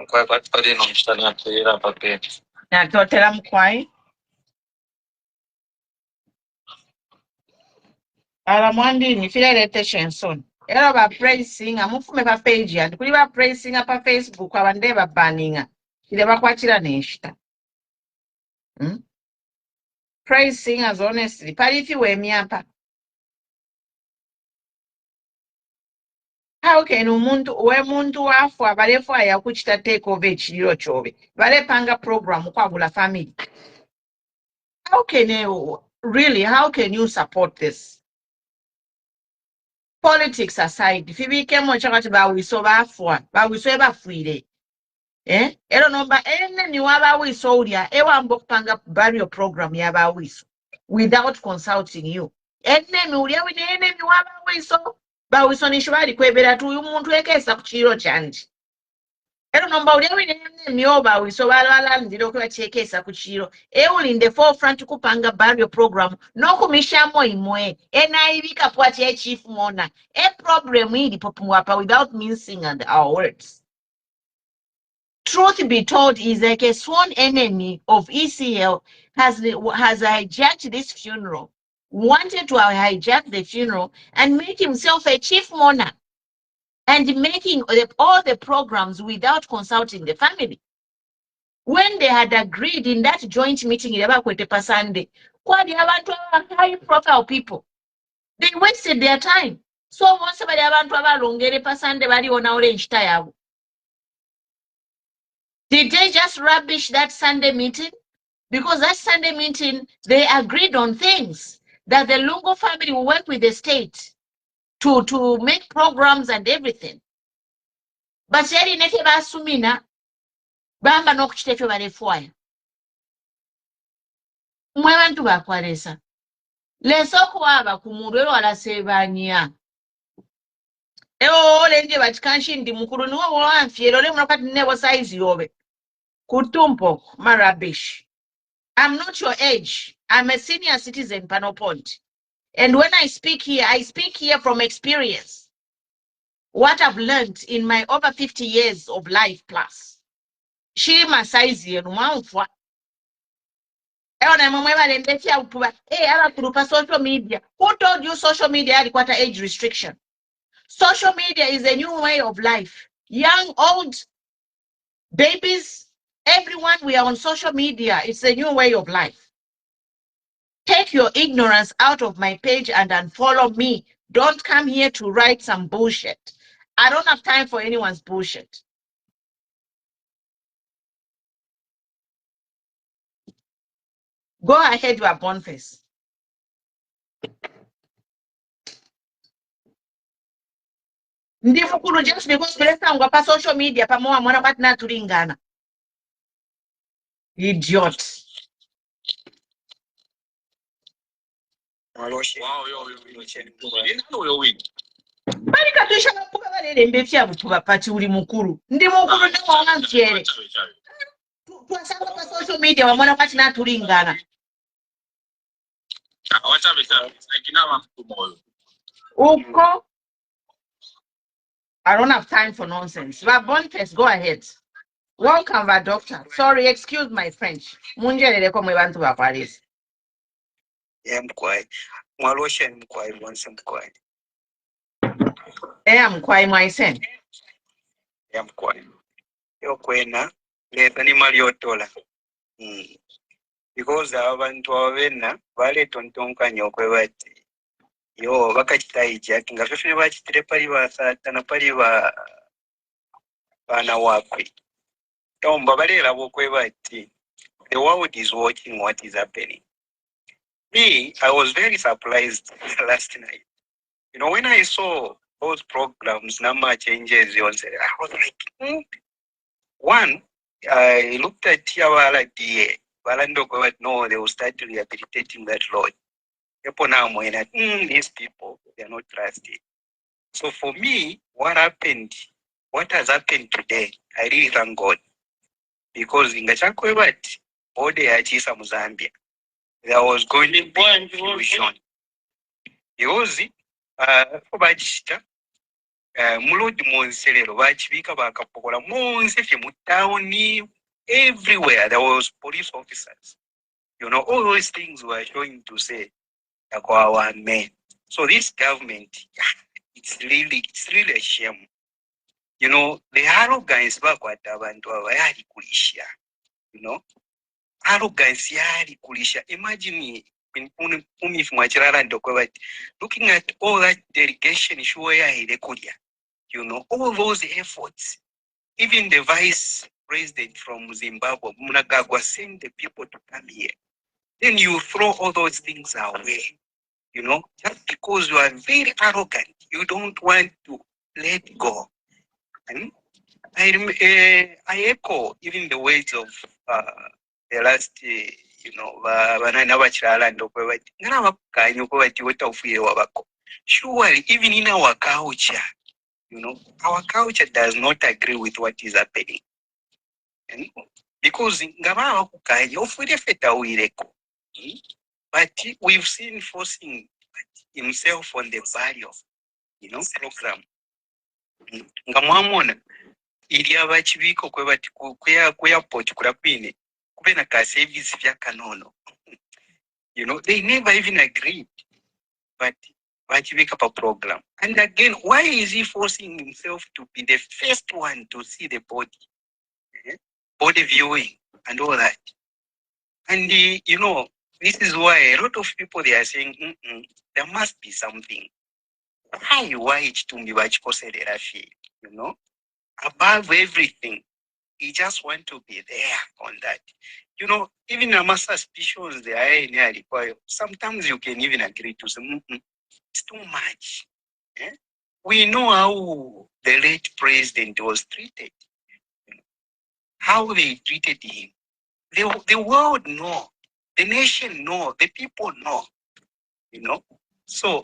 nkwa patpali no mstana tera pape Na totela mkwai. Ala mwandi ni file repatriation son. Ero ba praising amufume pa page and kuli ba praising pa Facebook abande ba banninga. Kile bakwatira neshita. Praising as honestly. Palifi we miapa. How can umuntu wafu abalefu aya kuchita take over chiro chobe. Bale panga program kwa gula family. How can you support this? Politics aside, if you became much about we so bafuire. Ero nomba ene ni waba we so dia ewa mbokpanga barrier program yaba wiso without consulting you. Ene mi ulia wine ene mi waba we so ba wiso ni shwari kwebera tu umuntu ekesa kuchiro chanje. Ero nomba ulia wine ene mi oba wiso balala ndiro kwa chekesa kuchiro. Uli in the forefront kupanga barrier program no kumishamo imwe. Ena ibika pwati chief mona. Problem hili popumwapa without mincing and our words. Truth be told, is like a sworn enemy of ECL has hijacked this funeral, wanted to hijack the funeral and make himself a chief mourner and making all the programs without consulting the family. When they had agreed in that joint meeting in Sunday, high profile people, they wasted their time. So once bali on orange tire. Did they just rubbish that Sunday meeting? Because that Sunday meeting, they agreed on things that the Lungu family will work with the state to make programs and everything. But yari neke basumina bamba nokuchitefyo balefwaya. Mwe bantu bakwaresa. Leso kuwaba kumurwelo alasebanya. Lenje batikanshi ndi mukuru niwo wanfiero le munakati nebo size yobe. Kutumpo marabish. I'm not your age. I'm a senior citizen, Panopont. And when I speak here from experience. What I've learned in my over 50 years of life plus. Shima size mwanfwa. Social media. Who told you social media had age restriction? Social media is a new way of life. Young, old, babies, everyone, we are on social media. It's a new way of life. Take your ignorance out of my page and unfollow me. Don't come here to write some bullshit. I don't have time for anyone's bullshit. Go ahead, you are Boniface. Ndi mukulu just because kulesangwa pa social media pamoja mwana kwati natulingana. Idiot. Bali katusha mapuka balele mbefya butuba pati uli mukulu. Ndi mukulu ndi mwana mchere. Twasanga pa social media wamwana kwati natulingana. Uko. I don't have time for nonsense. But Boniface, go ahead. Welcome, my doctor. Sorry, excuse my French. Munjelele ko mwebantu ba Paris. I'm quiet. Mwalosha I'm quiet once I'm quiet. I'm quiet myself. I'm quiet. Yo kwena leta ni maliotola. Because abantu abena bale tontonkanya okwebati. Yo bakachitaija kinga fefe bachitire pali basatana pali bana wakwe. Tomba balera bokwebati. The world is watching what is happening. Me, I was very surprised last night. You know, when I saw those programs, number changes, I was like, One, I looked at our DA. Balando, no, they will start rehabilitating that road. These people, they are not trusted. So for me, what has happened today, I really thank God. Because in the Ode Achisa Zambia, there was going to be confusion. Because, mulodi monselero bachibika bakapokola monse fye mutawuni everywhere there was police officers. You know, all those things were showing to say our men. So this government, it's really a shame. You know, the arrogance bakwata abantu abayali kulisha. You know, arrogance yali kulisha. Imagine looking at all that delegation you know, all those efforts, even the vice president from Zimbabwe, Mnangagwa, sent the people to come here. Then you throw all those things away, you know, just because you are very arrogant, you don't want to let go. And I echo even the words of the last, you know, surely even in our culture, you know, our culture does not agree with what is happening. Because but we've seen forcing himself on the value, you know, program. Ngamwamona ili abachibiko kwebati kuya port kurakwine kubena ka service vya kanono. You know, they never even agreed. But bachibika pa program. And again, why is he forcing himself to be the first one to see the body? Body viewing and all that. And you know, this is why a lot of people, they are saying, there must be something. Why it to me, you know, above everything, he just want to be there on that. You know, even among suspicions, they are required. Sometimes you can even agree to say, it's too much. We know how the late president was treated, how they treated him. The world know, the nation know, the people know, you know. So,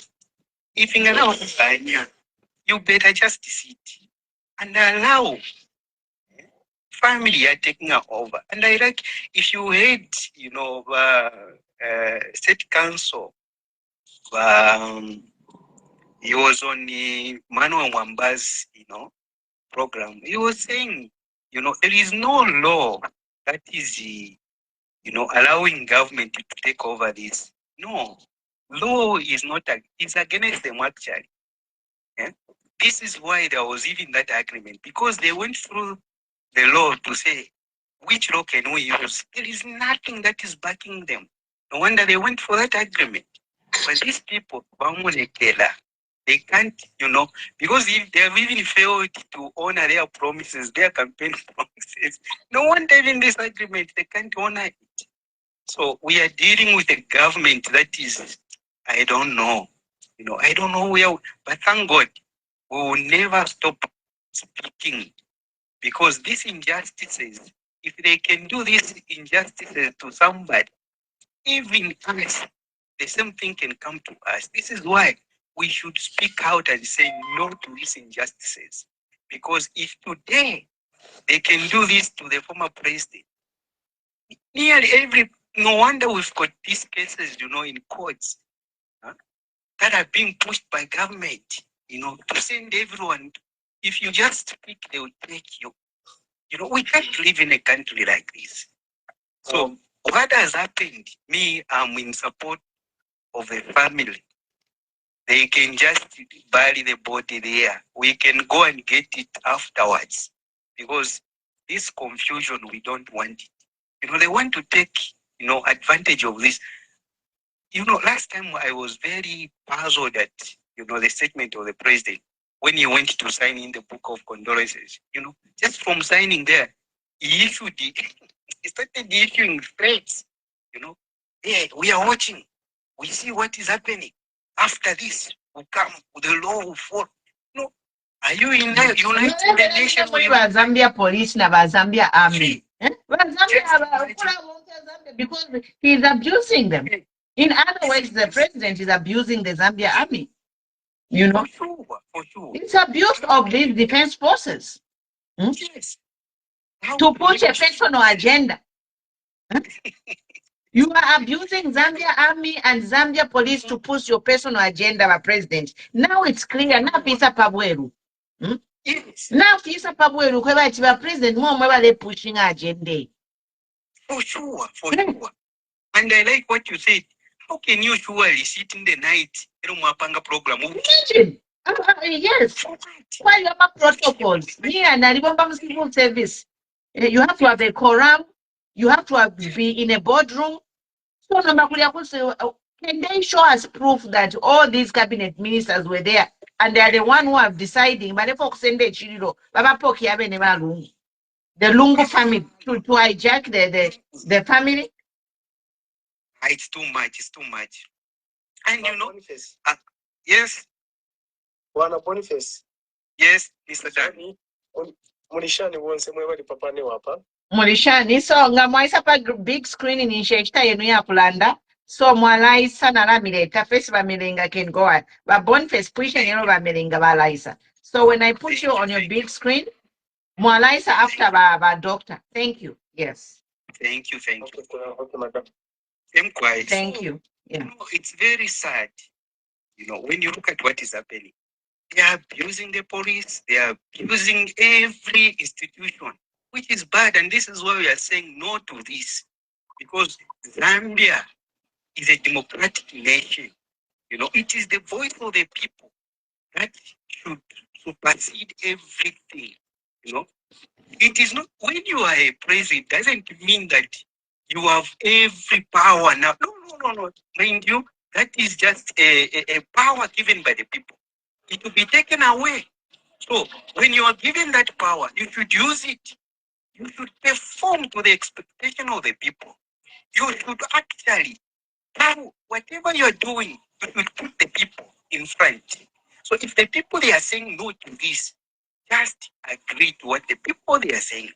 if you better just sit and allow family are taking over. And I like, if you heard, you know, state council, he was on the Manuel Mwamba's, you know, program. He was saying, you know, there is no law that is, you know, allowing government to take over this. No, law is not, it's against them actually. This is why there was even that agreement, because they went through the law to say, which law can we use? There is nothing that is backing them. No wonder they went for that agreement. But these people, they can't, you know, because if they have even failed to honor their promises, their campaign promises, no wonder even this agreement, they can't honor it. So we are dealing with a government that is, I don't know, I don't know where, but thank God, we will never stop speaking, because these injustices, if they can do these injustices to somebody, even us, the same thing can come to us. This is why we should speak out and say no to these injustices. Because if today they can do this to the former president, nearly every, no wonder we've got these cases, in courts, that are being pushed by government, to send everyone. If you just speak, they will take you. We can't live in a country like this. So what has happened? Me, I'm in support of the family. They can just bury the body there. We can go and get it afterwards, because this confusion, we don't want it. They want to take, advantage of this. Last time I was very puzzled at, the statement of the president when he went to sign in the book of condolences. Just from signing there, he issued he started issuing threats. Yeah, we are watching. We see what is happening. After this will come, the law will fall. No, are you in the United Nations? Zambia police na Zambia army. Because he is abusing them. In other words, the president is abusing the Zambia army. For sure. It's abuse of these defense forces. Yes. To push a personal agenda. You are abusing Zambia army and Zambia police to push your personal agenda, my president. Now it's clear. Now Pisa Pabweru. Yes. Now Pisa Pabweru, whoever president, more they pushing agenda. For sure. And I like what you said. How can you surely sit in the night program? Imagine. Yes. Why you have protocols? Me and I remember civil service. You have to have a quorum. You have to be in a boardroom. So can they show us proof that all these cabinet ministers were there and they are the one who are deciding? But the folks send the Chiriro, Baba Poki have never Lungu. The Lungu family to hijack the family. It's too much. And yes. Boniface. Yes, Mr. Dan. Mulishani wonse mwebali papa ne wapa. Mulishani so nga mwaisa pa big screen in shekita yenu ya kulanda. So mwalaisa na la mileta face ba milenga can go on. But Boniface pushing ba milenga ba laisa. So when I put you on your big screen, mwalaisa after ba doctor. Thank you. Yes. Thank you. Okay, madam. Thank you. Yeah. It's very sad. When you look at what is happening, they are abusing the police, they are abusing every institution, which is bad. And this is why we are saying no to this. Because Zambia is a democratic nation. It is the voice of the people that should supersede everything. It is not, when you are a president, doesn't mean that you have every power now. No. Mind you, that is just a power given by the people. It will be taken away. So when you are given that power, you should use it. You should perform to the expectation of the people. You should actually do whatever you are doing, you should put the people in front. So if the people they are saying no to this, just agree to what the people they are saying.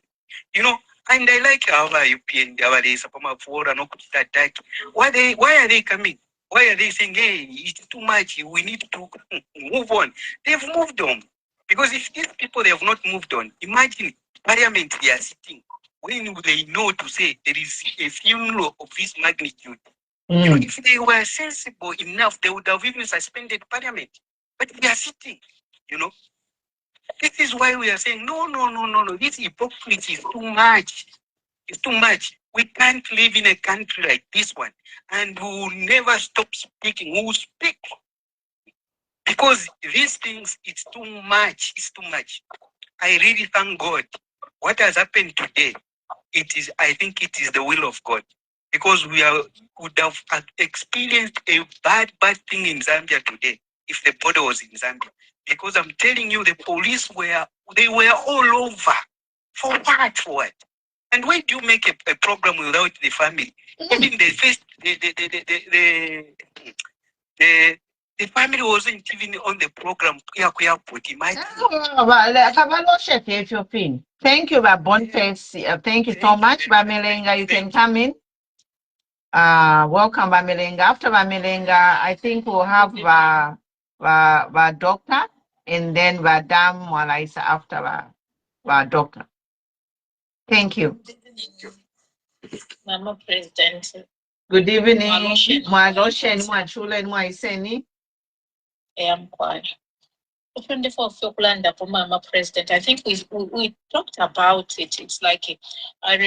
And I like our UPND, our attack. Why are they coming? Why are they saying, hey, it's too much, we need to move on? They've moved on. Because if these people they have not moved on, imagine parliament they are sitting. When they know to say there is a funeral of this magnitude, if they were sensible enough, they would have even suspended parliament. But they are sitting, This is why we are saying, no. This hypocrisy is too much. It's too much. We can't live in a country like this one. And we will never stop speaking. We will speak. Because these things, it's too much. It's too much. I really thank God. What has happened today, I think it is the will of God. Because we would have experienced a bad thing in Zambia today if the border was in Zambia. Because I'm telling you, the police were all over. For what? And why do you make a program without the family? Even the first, the family wasn't even on the program. Thank you, Boniface. Thank you so much, Bamilenga. You can come in. Welcome, Bamilenga. After Bamilenga, I think we'll have doctor, and then Madam Mwalaisa after doctor. Thank you. Mama President. Good evening. Mwaloshen, Mwachula, and Mwaiseni. I'm quiet. Wonderful Falkland for Mama President. I think we talked about it. It's like I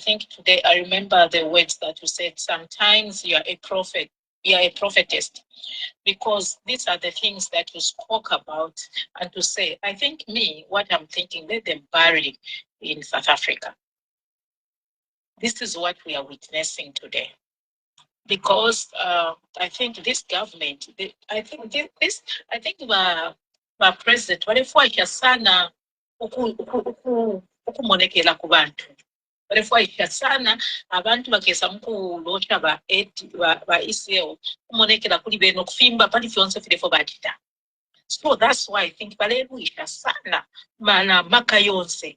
think today I remember the words that you said. Sometimes you are a prophet, you are a prophetess, because these are the things that you spoke about and to say. I think what I'm thinking, let them bury in South Africa. This is what we are witnessing today. Because I think this government, I think my president, walifwaisha sana ukumonekela ku bantu. Walifwaisha sana abantu bakesa mukulosha ba ECL kumonekela kuli beno kufimba pali fyonse filefo batita. So that's why I think balelwisha sana mana maka yonse.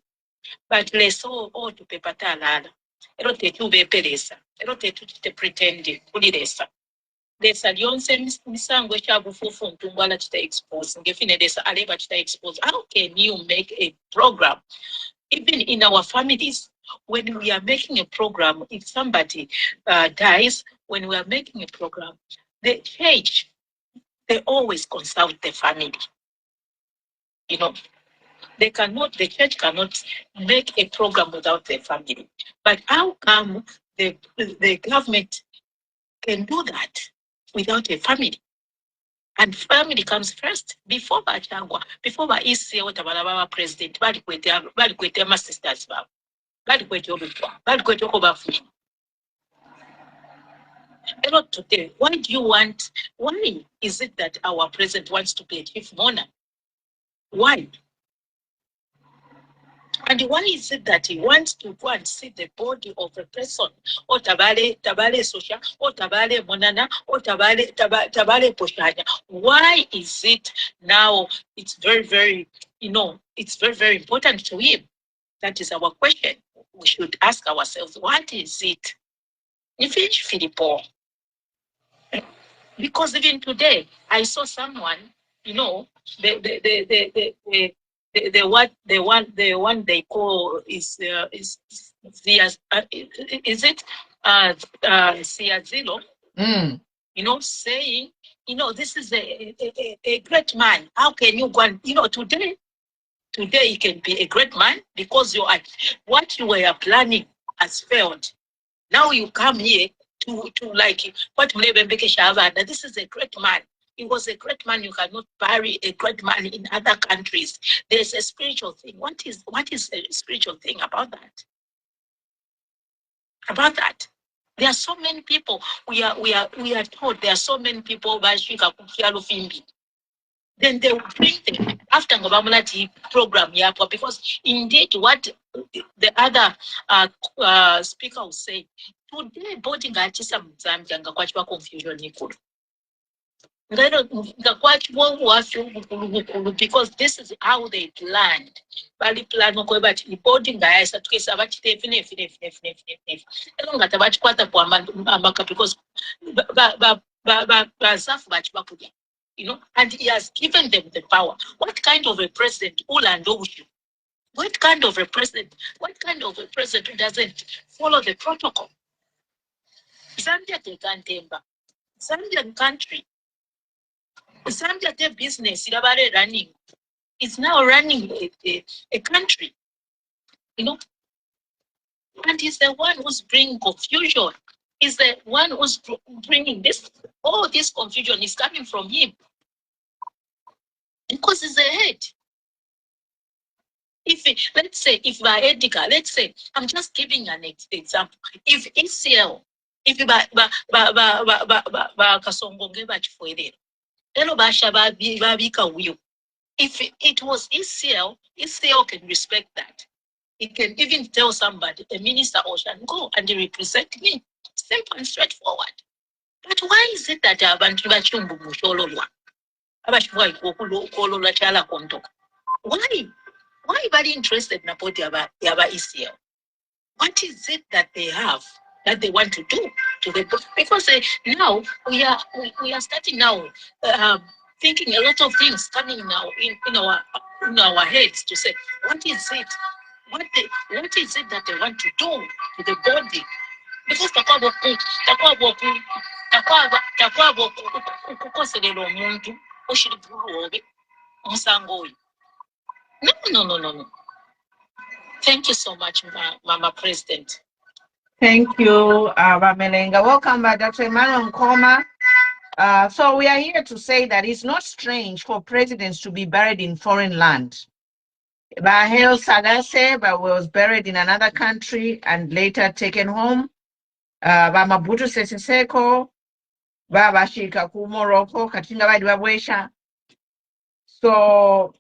But leso to pepatalala. Ero tetu bepelesa. Ero tetu te pretend kulilesa. Desa lyonse misango ekyabufuufu ntumbwala kita expose ngefine desa aleba kita expose. How can you make a program even in our families when we are making a program? If somebody dies, when we are making a program, the church, they always consult the family. You know, the church cannot make a program without the family. But how come the government can do that without a family? And family comes first before Chagwa, before ECL Tabalaba president, my sisters, today. Why is it that our president wants to be a chief mourner? Why? And why is it that he wants to go and see the body of a person? Or tabale social, or tabale monana, or tabale poshanya. Why is it now? It's very, very, it's very, very important to him. That is our question. We should ask ourselves, what is it? If it's Filippo. Because even today, I saw someone, the one they call is it Siazilo? Saying, this is a great man. How can you go and, today you can be a great man because what you were planning has failed. Now you come here to like what this is a great man. He was a great man. You cannot bury a great man in other countries. There's a spiritual thing. What is a spiritual thing about that? About that? There are so many people. We are told there are so many people. Then they will bring them after Ngobamulati program because indeed what the other speaker will say today boarding achisa Zambia ngakwachiwa confusion nikulu. Because this is how they planned. Bali plan but boarding guys because and he has given them the power. What kind of a president will undo you? What kind of a president who doesn't follow the protocol? Zambia they can't temper. Zambian country. Zambia their business running. It's now running a country. And he's the one who's bringing confusion. He's the one who's bringing this. All this confusion is coming from him. Because he's the head. Let's say, I'm just giving an example. If ECL, if if it was ECL can respect that. He can even tell somebody, a minister or shall go and represent me. Simple and straightforward. But why is it that abantu bachumbu mushololwa? Abashibwa ikukololwa chala kontoka. Why? Why very interested in about yaba ECL? What is it that they have that they want to do to the because now we are starting now thinking a lot of things coming now in our heads to say what is it that they want to do to the body because takwabo kukoselela omuntu oshiri kulobe musango oyo. No. Thank you so much, Mama President. Thank you, Ramelenga. Welcome back, Dr. Emmanuel Nkoma. So we are here to say that it's not strange for presidents to be buried in foreign land. Heir Sagase was buried in another country and later taken home. Mabutu Sese Seko, Bashika ku Morocco, Katinga Babwesha. So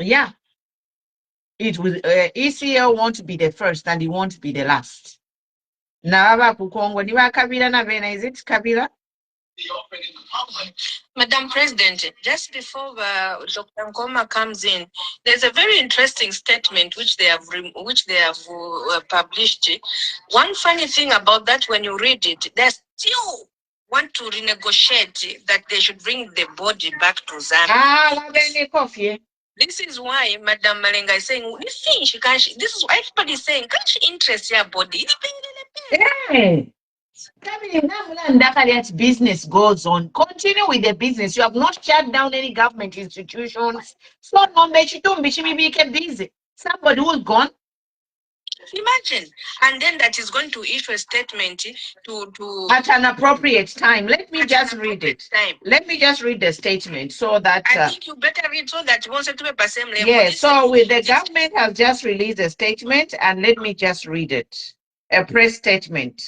yeah, it will ECL won't be the first and it won't be the last. Now Kukongo Niwa Kabila na Vena, is it Kabila? Madam President, just before Dr. Nkoma comes in, there's a very interesting statement which they have published. One funny thing about that, when you read it, they still want to renegotiate that they should bring the body back to Zambia. This is why Madam Malenga is saying, this is why everybody is saying, can't she interest your body? Hey. Business goes on. Continue with the business. You have not shut down any government institutions. So no, busy. Somebody who's gone. Imagine, and then that is going to issue a statement to at an appropriate time. Let me just read it. Let me just read the statement so that I think you better read so that you won't say to the same level. Yes. So with the government has just released a statement, and let me just read it. A press statement.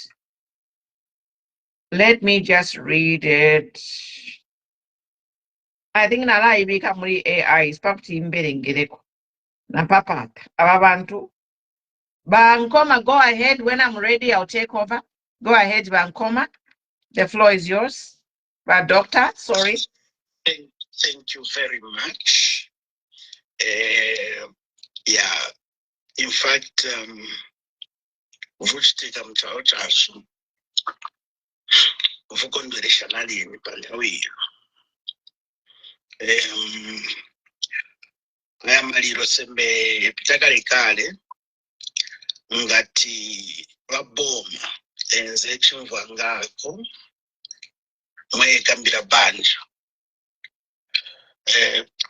Let me just read it. I think Nala become AI is probably embedding Gireko. Na papa Ababantu. Bankoma, go ahead. When I'm ready, I'll take over. Go ahead, Bankoma. The floor is yours. But doctor, sorry. Thank you very much. Yeah, in fact, vuchitika mchao chasu vukondweresha nalini palewiyo ayamaliro sembe pitakale ngati vaboma enze chimva ngako mwekambira banja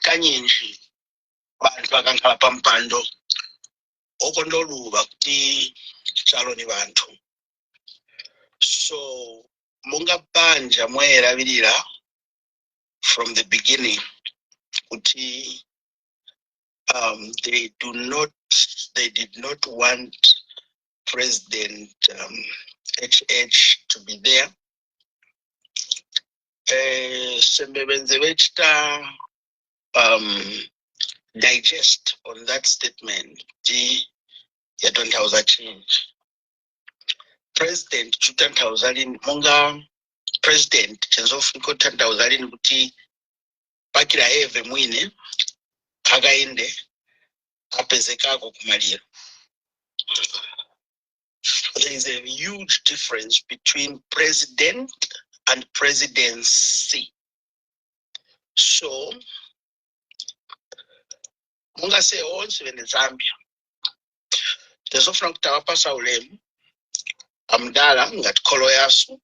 kanyinji bantu bakankhala pampando okondoluva kuti chalo ni bantu. So munga banja mweravirira from the beginning kuti they did not want President HH to be there. Sembebenze vechita digest on that statement. You don't have that change. President Chutantauzalin Monga President Chenzofiko Tantauzalin Kuti Pakira Eve Mwine Kagainde Apezekako Kumaria. There is a huge difference between president and presidency. So Monga say also in Zambia. There's often Tawapasa Ulem. Amdala ngati kolo yasu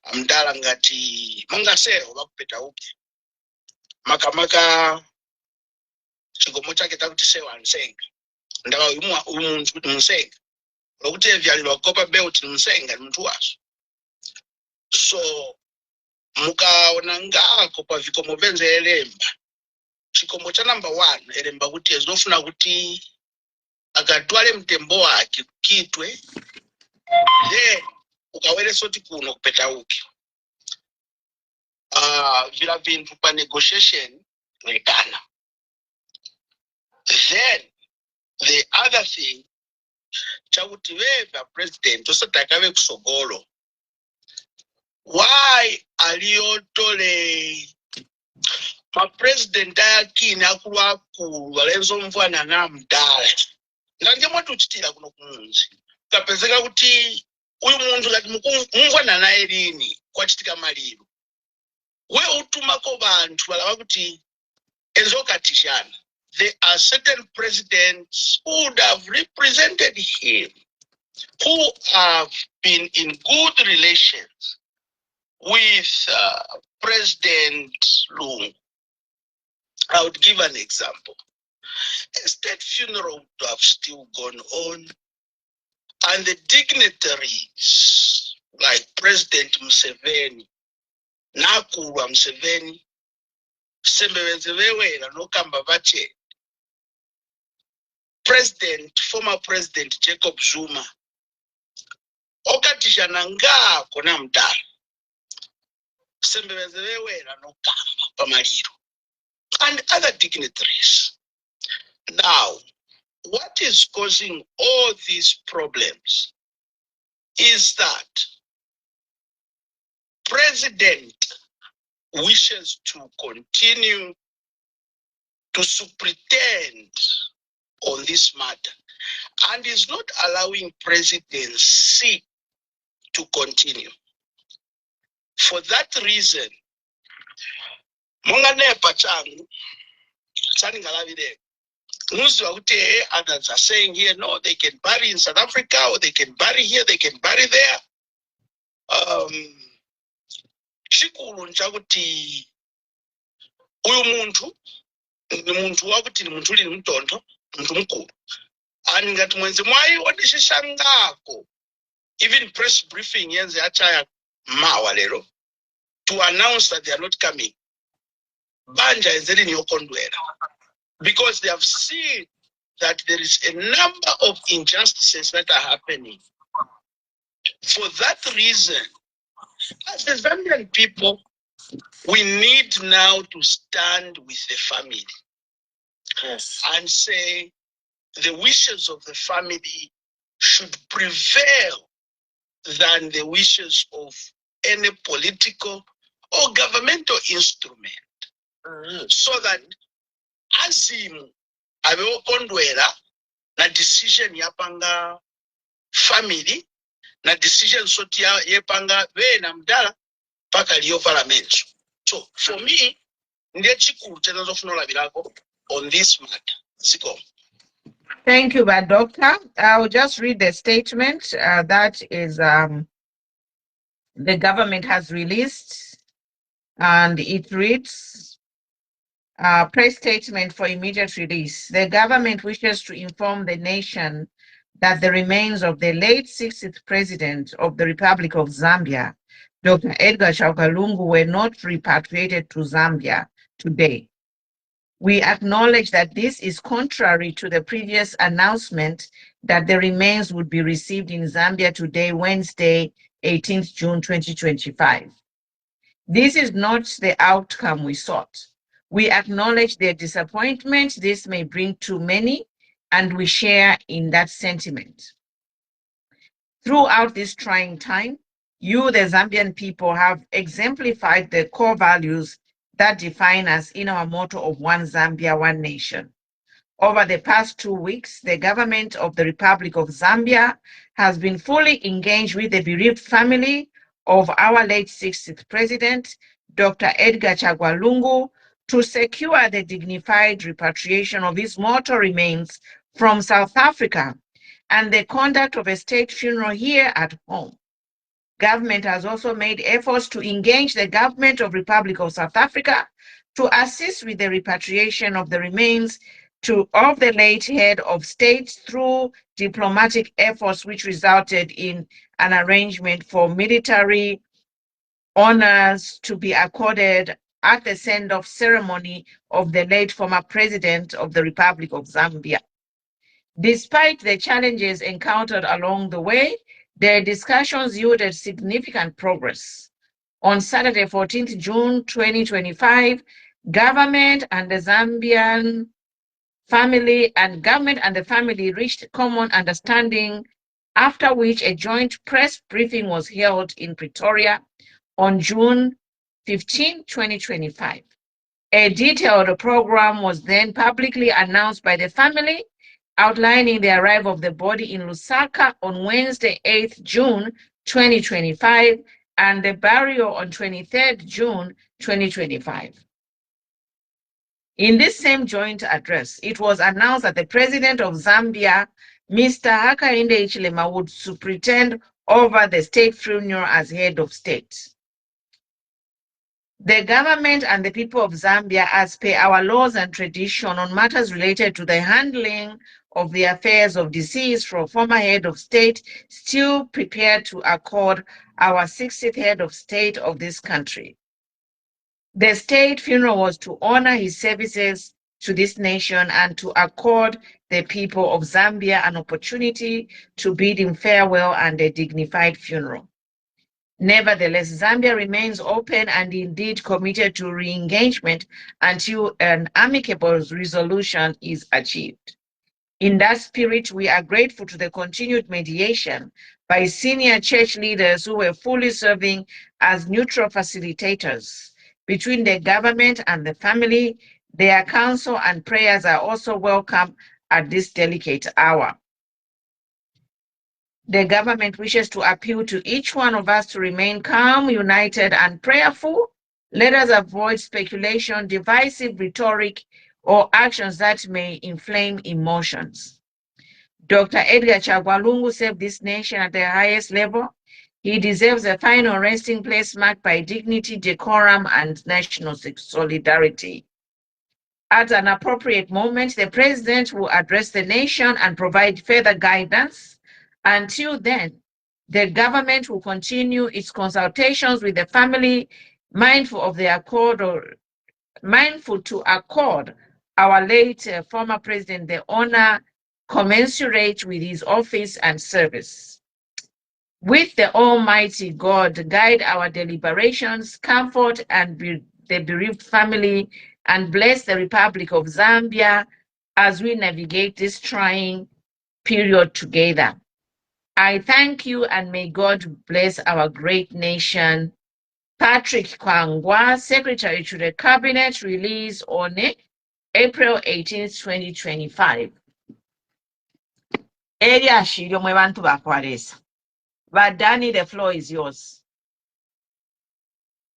amdala ngati mungasero bakupeta uke makamaka chigomo chake takuti sewa nsenga ndawa umuntu kuti nsenga lokuti evyalilo kopa belt nsenga muntu waso. So mukaona ngako pa vikomo venze elemba chikomo cha number 1 elemba kuti ezofuna kuti akatwale mtembo wake kitwe then ukawele soti kuno kupeta uki vila vintu pa negotiation wekana then The other thing, chakuti veva president osatakabe kusogolo. Why aliyotole ma president ayakini akulu akulu walenzo mvwana na mdala. Nganje mwatuchitira kuno kumunzi. Kapezeka kuti uyu muntu kati mvwana naye lini kwachitika maliro. We utumako bantu balaba kuti ezokatishana. There are certain presidents who would have represented him, who have been in good relations with President Lungu. I would give an example. A state funeral would have still gone on, and the dignitaries like President Museveni, Nakulwa Museveni, Sembewezewewela Nokamba Bache, former President Jacob Zuma, okatishana ngako na mdala, Sembewezewewela Nokamba Pamaliro, and other dignitaries. Now, what is causing all these problems is that President wishes to continue to superintend on this matter and is not allowing presidency to continue. For that reason, Mongane Pachangu, Saningalavide, others are saying here, no, they can bury in South Africa, or they can bury here, they can bury there. Chikulu nchakuti uyu muntu ni muntu wakuti ni muntu uli mtonto, muntu mkulu. And ngati mwenzi mwai wadishishangako, even press briefing yenze achaya mawa lero, to announce that they are not coming. Banja enzeli ni okondwela. Because they have seen that there is a number of injustices that are happening. For that reason, as the Zambian people, we need now to stand with the family. Yes. And say the wishes of the family should prevail than the wishes of any political or governmental instrument. So that azimu abeokondwela na decision yapanga family na decision soti yepanga we na mdala paka liyo parliament. So for me, ndiye chikulu chenazo funola bilako on this matter. Siko. Thank you, bad doctor. I'll just read the statement that is the government has released, and it reads, press statement for immediate release. The government wishes to inform the nation that the remains of the late 60th President of the Republic of Zambia, Dr. Edgar Chagwa Lungu, were not repatriated to Zambia today. We acknowledge that this is contrary to the previous announcement that the remains would be received in Zambia today, Wednesday, 18th June 2025. This is not the outcome we sought. We acknowledge the disappointment this may bring to many, and we share in that sentiment. Throughout this trying time, you, the Zambian people, have exemplified the core values that define us in our motto of One Zambia, One Nation. Over the past 2 weeks, the government of the Republic of Zambia has been fully engaged with the bereaved family of our late 60th President, Dr. Edgar Chagwa Lungu, to secure the dignified repatriation of his mortal remains from South Africa and the conduct of a state funeral here at home. Government has also made efforts to engage the government of Republic of South Africa to assist with the repatriation of the remains of the late head of state through diplomatic efforts, which resulted in an arrangement for military honors to be accorded at the send-off ceremony of the late former president of the Republic of Zambia. Despite the challenges encountered along the way, the discussions yielded significant progress. On Saturday, 14th June 2025, government and the Zambian family and government and the family reached common understanding, after which a joint press briefing was held in Pretoria on June 15, 2025. A detailed program was then publicly announced by the family, outlining the arrival of the body in Lusaka on Wednesday, 8th June 2025, and the burial on 23rd June 2025. In this same joint address, it was announced that the President of Zambia, Mr. Hakainde Hichilema, would superintend over the state funeral as head of state. The government and the people of Zambia, as per our laws and tradition on matters related to the handling of the affairs of deceased from former head of state, still prepared to accord our 60th head of state of this country. The state funeral was to honor his services to this nation and to accord the people of Zambia an opportunity to bid him farewell and a dignified funeral. Nevertheless, Zambia remains open and indeed committed to re-engagement until an amicable resolution is achieved. In that spirit, we are grateful to the continued mediation by senior church leaders who were fully serving as neutral facilitators between the government and the family. Their counsel and prayers are also welcome at this delicate hour. The government wishes to appeal to each one of us to remain calm, united, and prayerful. Let us avoid speculation, divisive rhetoric, or actions that may inflame emotions. Dr. Edgar Chagwa Lungu served this nation at the highest level. He deserves a final resting place marked by dignity, decorum, and national solidarity. At an appropriate moment, the President will address the nation and provide further guidance. Until then, the government will continue its consultations with the family, mindful to accord our late former president the honor commensurate with his office and service. With the Almighty God guide our deliberations, comfort and the bereaved family, and bless the Republic of Zambia as we navigate this trying period together. I thank you and may God bless our great nation. Patrick Chagwa, Secretary to the Cabinet, released on April 18, 2025. Area Shiro Mwebantu Bakwaresa. Badani, the floor is yours.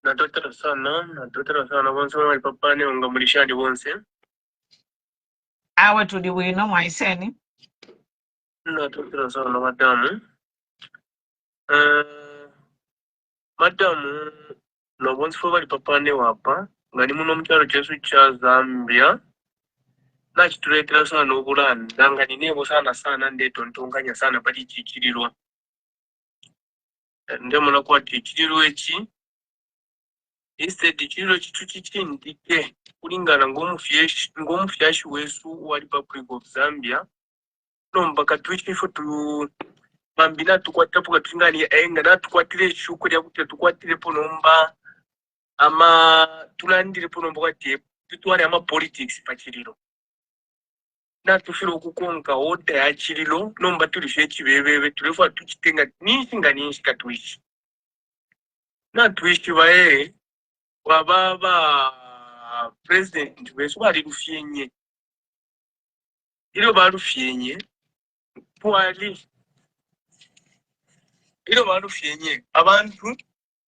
Natotera sana bonse wali papane unga mulishani bonse. Awe tudi wino mwaiseni. Natotera sana madamu. Madamu no bonse wali papane wapa ngani muno mcharo chesu cha Zambia. Nachituletera sana obulanda nga ninebo sana ndeto ntonganya sana pali chichirirwa. Ndemona kwa chichirirwa echi instead chiro chitu chichindike kulingana ngomufyashi wesu wa Republic of Zambia nombaka twifo tu mambina tukwatapuka tingani enga natukwatire shuko lya kuti tukwatire ponomba ama tulandire ponomba kwati tutwale ama politics pachiriro natufira okukonka oda ya chirilo nomba tulifye chibebebe tulefa tuchitenga ninshi katwishi natwishi bae wababa president wesu bali lufyenye ilo balufyenye twali ilo balufyenye abantu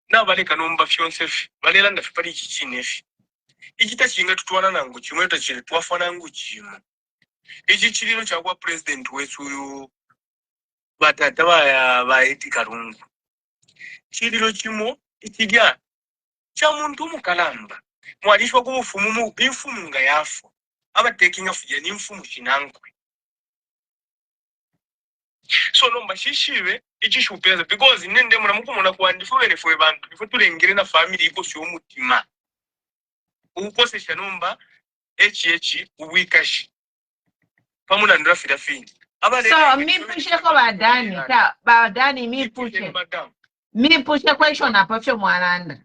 nabaleka nomba fyonsefi balera ndafe pali chichinefi ichita chinga tutwana nangu chimwe tachire twafana ngu chimo ichi chirilo chakwa president wesu uyu batata ba Edgar Lungu chirilo chimo ichigya cha muntu mukalamba mwalishwa ku bufumu mu infumu nga yafu abatekinga fuja ni infumu chinankwe so nomba shishibe ichishupeza because nende muna mukumona kwandifubere fwe bantu bifo tulengere na family iko sho mutima ukosesha nomba echi uwikashi pamuna ndafira fini so mi pushe ko badani mi pushe question apafyo mwananda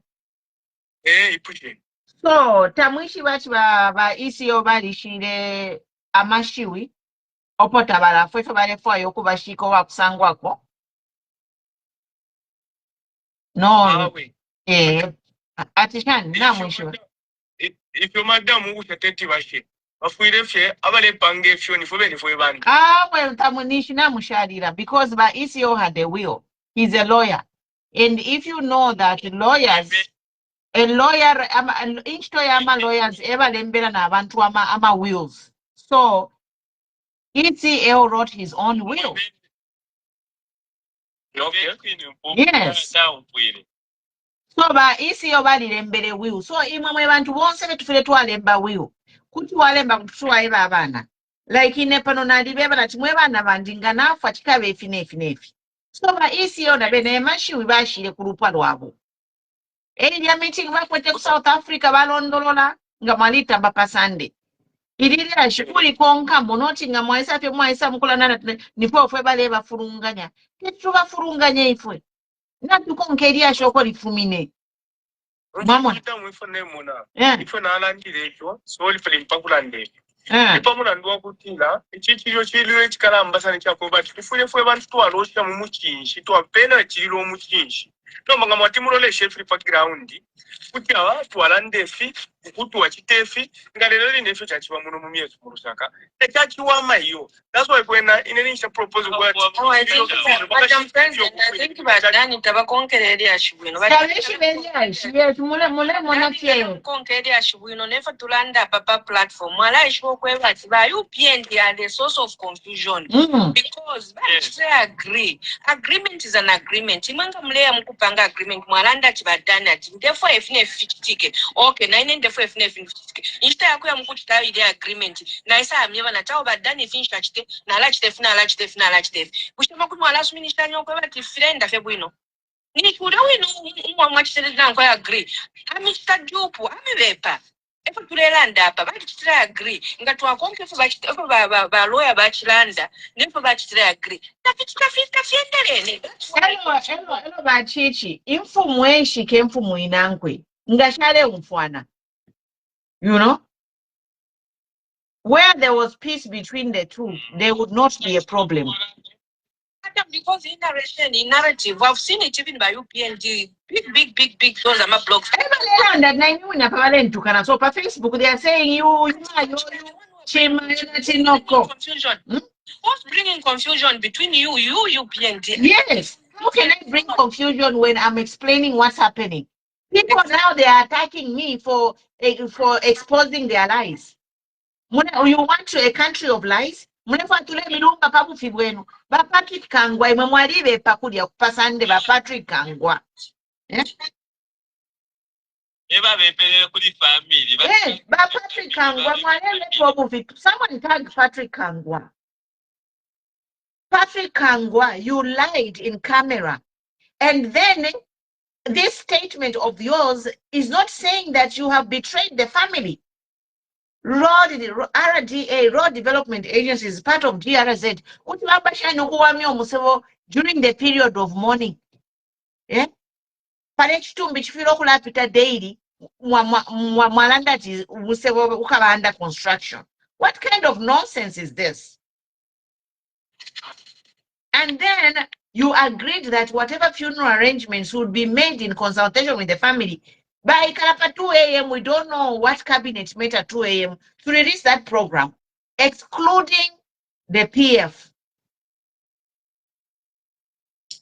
ipushe so tamwishi bachi ba ECL balishire amashiwi opotabala fwe balefwayo kubashiko wakusangwako no atishani namwishiwa ifyo madamu utateti bashe bafuire fye abalepanga efyo nifwe benifwe bantu well tamunishi namusharira because ba ECO had a will. He's a lawyer, and if you know that lawyers a lawyer each time lawyers ever lembera nabantu ama wills, so ECL wrote his own will. Yes. So ba ECO balirembere will. So imwe bantu bonse betufire twalemba will. Kuti walemba kutuwaeba abana. Like inepano nalibeba na timwe bana bandinga nafa chikabe efi. So ba ECO na bene mashiwi bashire ku lupwa lwabo. Area meeting bakwete ku South Africa balondolola nga malita bapasande. Ilili ashikuli konka monoti nga mwaisa fye mwaisa mukula nana nifwe fwe bale bafurunganya. Ketu bafurunganya ifwe. Natukonka eri ashoko lifumine. Mama. Ifwe nalandire ekyo so lifwe limpakulande. Ipamuna ndwa kutila ekichiro chiliwe chikalambasa nekyakoba tifule fwe bantu twalosha mu muchinshi twapena chiliro mu muchinshi nomanga mwatimulole chef background kuti aba twalande fi kutu wachitefi ngalelo linefyo chachiwa muno mu myeso mu Lusaka ekyachiwa mayo. That's why when inenisha propose kwa I think badani tabakonkereri ashibwino yes mule monatye konkereri ashibwino nefa tulanda papa platform wala ishwo kwebati ba UPND and the source of confusion because they agree. Agreement is an agreement. Imanga mleya mkupanga agreement mwalanda chibadani ati therefore ifine fitike okay na ine therefore ifine fitike insta yako ya mkutita ile agreement na isa amyeba na chao badani finish achite na lachite bushima kuti mwala suminister nyoko bati friend afe bwino ni kuda wino mwachite na kwa agree amista jupu amibepa efa tulelanda apa bachitira agree ngatwa konke efa bachitira ba lawyer bachilanda nefa bachitira agree tafita fiendelene. Hello bachichi imfumu eshike imfumu inankwe ngashale umfwana, you know, where there was peace between the two there would not be a problem. Because in narrative, I've seen it even by UPND. Big. Those are my blogs. So, on Facebook, they are saying you confusion. What's bringing confusion between you, UPND? Yes. How can I bring confusion when I'm explaining what's happening? People now they are attacking me for exposing their lies. You want to a country of lies? Munefatule milumba papu fibwenu. Ba Patrick Kangwa imemwalibe pakudia kupasande ba Patrick Kangwa. Eba bepele kuli family. Ba Patrick Kangwa mwalele papu fitu. Someone tag Patrick Kangwa. Patrick Kangwa, you lied in camera. And then this statement of yours is not saying that you have betrayed the family. RDA, Road Development Agency, is part of GRZ. During the period of mourning. Yeah? Daily, under construction. What kind of nonsense is this? And then you agreed that whatever funeral arrangements would be made in consultation with the family. By 2 a.m., we don't know what cabinet met at 2 a.m. to release that program, excluding the PF.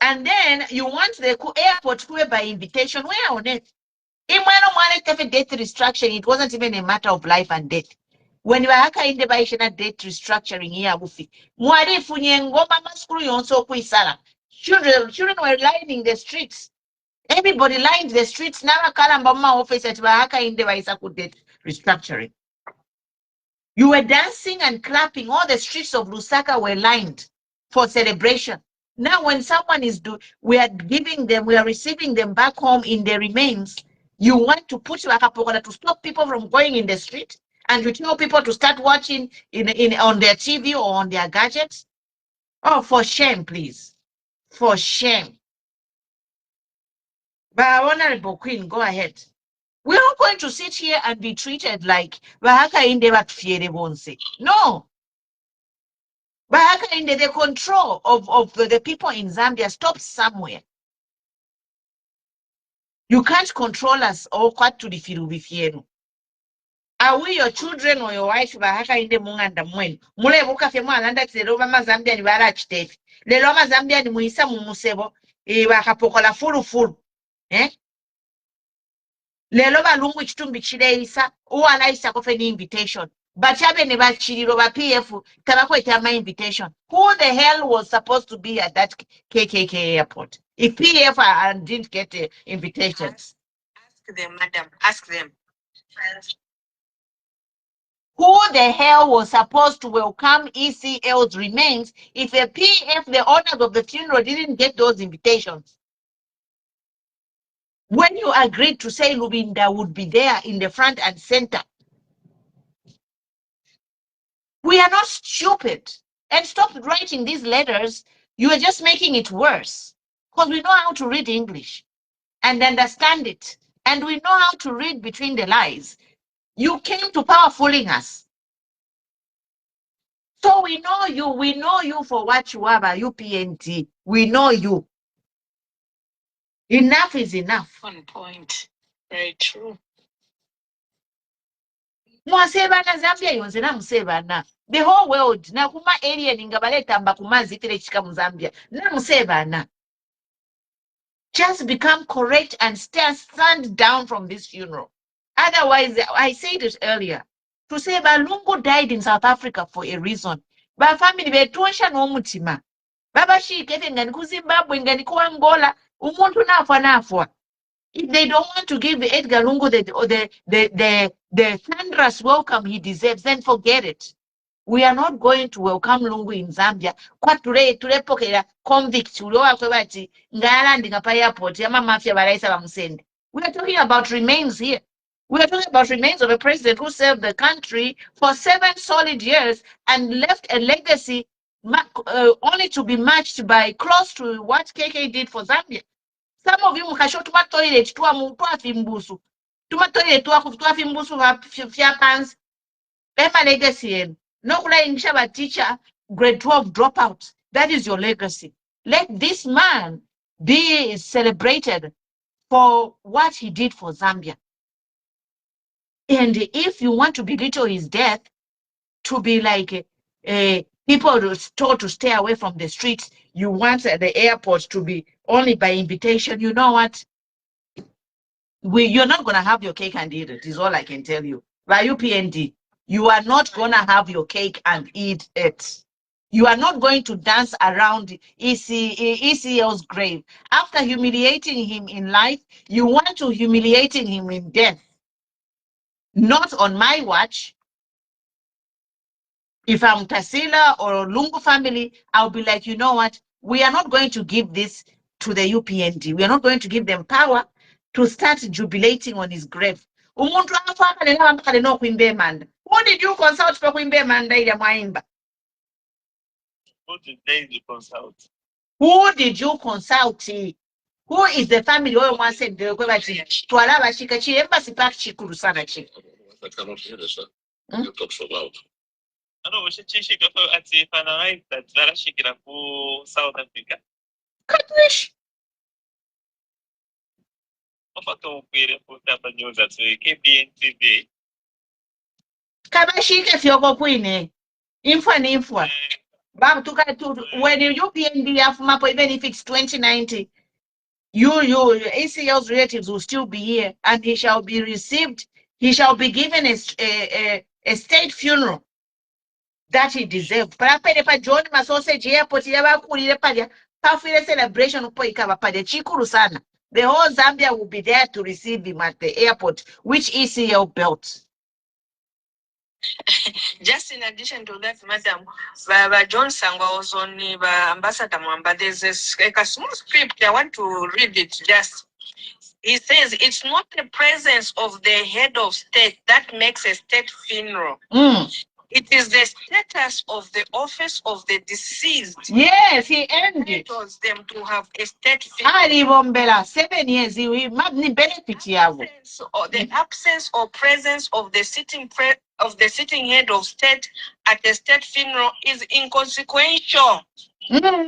And then you want the airport to by invitation. Where on it? In one death restructuring, it wasn't even a matter of life and death. When you are in the death restructuring here, children were lining the streets. Everybody lined the streets. Now, Kalambama office at Bahaka in the death restructuring. You were dancing and clapping. All the streets of Lusaka were lined for celebration. Now, when someone is we are receiving them back home in their remains. You want to put Wakapokola to stop people from going in the street, and you tell people to start watching on their TV or on their gadgets. Oh, for shame, please. For shame. But Honorable Queen, go ahead. We're not going to sit here and be treated like no. Bahaka in the control of the people in Zambia stops somewhere. You can't control us or what to the firu. Are we your children or your wife bahaka in the munganda mwen? Mule buka fe mwana the Roma Zambia ni barach tefi. Le Roma Zambia ni muisa mumusebo. Bakapokola fulu. Le Roma lungu chitumbi chile isa. Uwa isa kofe ni invitation. Bachabe ne bachiriro ba PF tabako itama invitation. Who the hell was supposed to be at that KKK airport? If PF didn't get invitations. Ask them, madam. Ask them. Who the hell was supposed to welcome ECL's remains if a PF, the owners of the funeral, didn't get those invitations? When you agreed to say Lubinda would be there in the front and center. We are not stupid. And stop writing these letters. You are just making it worse. Because we know how to read English and understand it. And we know how to read between the lines. You came to power fooling us. So we know you for what you are, UPND. We know you. Enough is enough. On point. Very true. Mwasebana Zambia yonzena musebana. The whole world na kuma alien ingabaleta mba kumazi tele chika mu Zambia. Na musebana. Just become correct and stand down from this funeral. Otherwise, I said it earlier. To say Lungu died in South Africa for a reason. Ba family betuosha no mutima. Baba shikete ngani ku Zimbabwe ngani ku Angola. Umuntu nafwa. If they don't want to give Edgar Lungu the thunderous welcome he deserves, then forget it. We are not going to welcome Lungu in Zambia. Kwa tulepokera convict ulowa kwebati ngalandinga pa airport yama mafia balaisa bamusende. We are talking about remains here. We are talking about remains of a president who served the country for 7 solid years and left a legacy only to be matched by close to what KK did for Zambia. Some of you mukasho tuma toilet fimbusu. Tuma toilet fimbusu fya pants. Ema legacy. No kula ingisha teacher grade 12 dropout. That is your legacy. Let this man be celebrated for what he did for Zambia. And if you want to belittle his death, to be like people told to stay away from the streets, you want the airport to be only by invitation, you know what? You're not going to have your cake and eat it, is all I can tell you. By UPND, you are not going to have your cake and eat it. You are not going to dance around ECL's grave. After humiliating him in life, you want to humiliating him in death. Not on my watch. If I'm Tasila or Lungu family, I'll be like, you know what? We are not going to give this to the UPND. We are not going to give them power to start jubilating on his grave. Who did you consult for Quimbe Manda? Who did they consult? Who did you consult? Who is the family? Oh, one said the Tualava Chikachi embassy back Chikurusana Chik. I cannot hear this, sir. You talk so loud. I know we should finalize that Zarashikira for South Africa. Katnish. Kabashika Fyoko Queen. Infwa. When you UPND have map, even if it's 2090, ACL's relatives will still be here and he shall be received. He shall be given a state funeral that he deserved. But John Masosage Airport, celebration the whole Zambia will be there to receive him at the airport, which ECL built. Just in addition to that, Madam, Baba John Sangwa was on Ambassador Mwamba. There's a small script. I want to read it just. He says, it's not the presence of the head of state that makes a state funeral. It is the status of the office of the deceased. Yes, he earned it. Entitles them to have a state Ali Bombela, 7 years, he magni benefit yabo. or the absence or presence of the sitting head of state at a state funeral is inconsequential. Because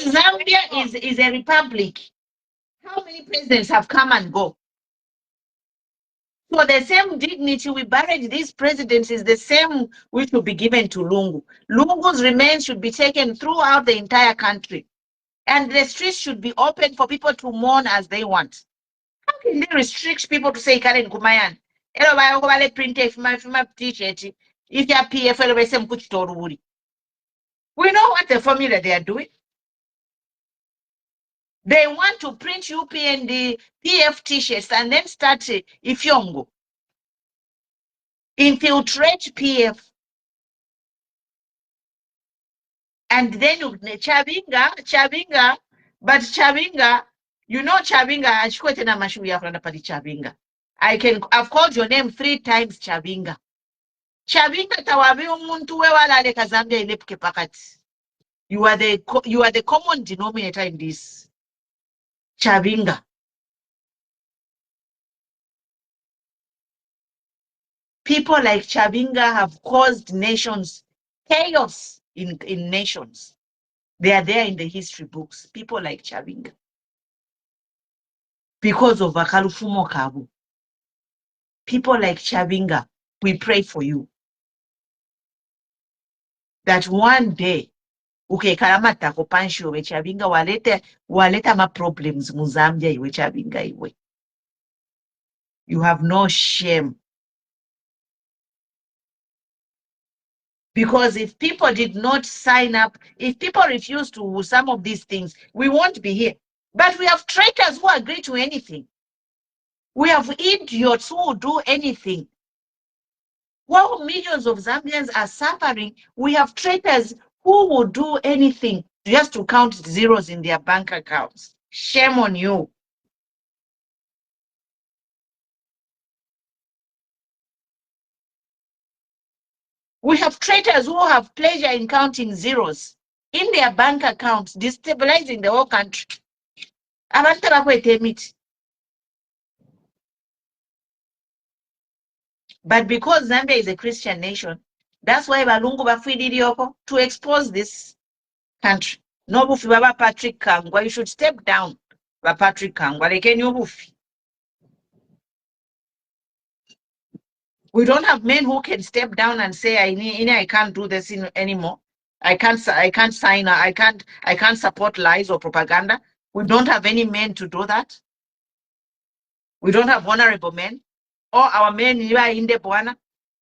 Zambia is a republic. How many presidents have come and go? So the same dignity we buried these presidents is the same which will be given to Lungu. Lungu's remains should be taken throughout the entire country. And the streets should be open for people to mourn as they want. How can they restrict people to say Karen Kumayan? Hello, print if my t-shirt. If you're PFL, we know what the formula they are doing. They want to print UPND PF t-shirts and then start Ifyongo. Infiltrate PF. And then Chabinga, but Chabinga, you know Chabinga, I've called your name 3 times, Chabinga. Chabinga tawabi umuntu wewala Zambia ilepke pakati. You are the common denominator in this. Chabinga. People like Chabinga have caused nations chaos in nations. They are there in the history books. People like Chabinga. Because of Akalufumo Kabu. People like Chabinga, we pray for you. That one day, kalamata kopanshi we Chabinga waleta ma problems muzambia iwe Chabinga iwe. You have no shame. Because if people did not sign up, if people refuse to some of these things, we won't be here. But we have traitors who agree to anything. We have idiots who will do anything. While millions of Zambians are suffering, we have traitors who will do anything just to count zeros in their bank accounts. Shame on you. We have traitors who have pleasure in counting zeros in their bank accounts, destabilizing the whole country. But because Zambia is a Christian nation, that's why Balungu Bafidirioko to expose this country. No bufi baba Patrick Chagwa, you should step down. Ba Patrick Chagwa, like any bufi. We don't have men who can step down and say, I can't do this anymore. I can't sign. I can't support lies or propaganda. We don't have any men to do that. We don't have honorable men. All our men are in the Buana,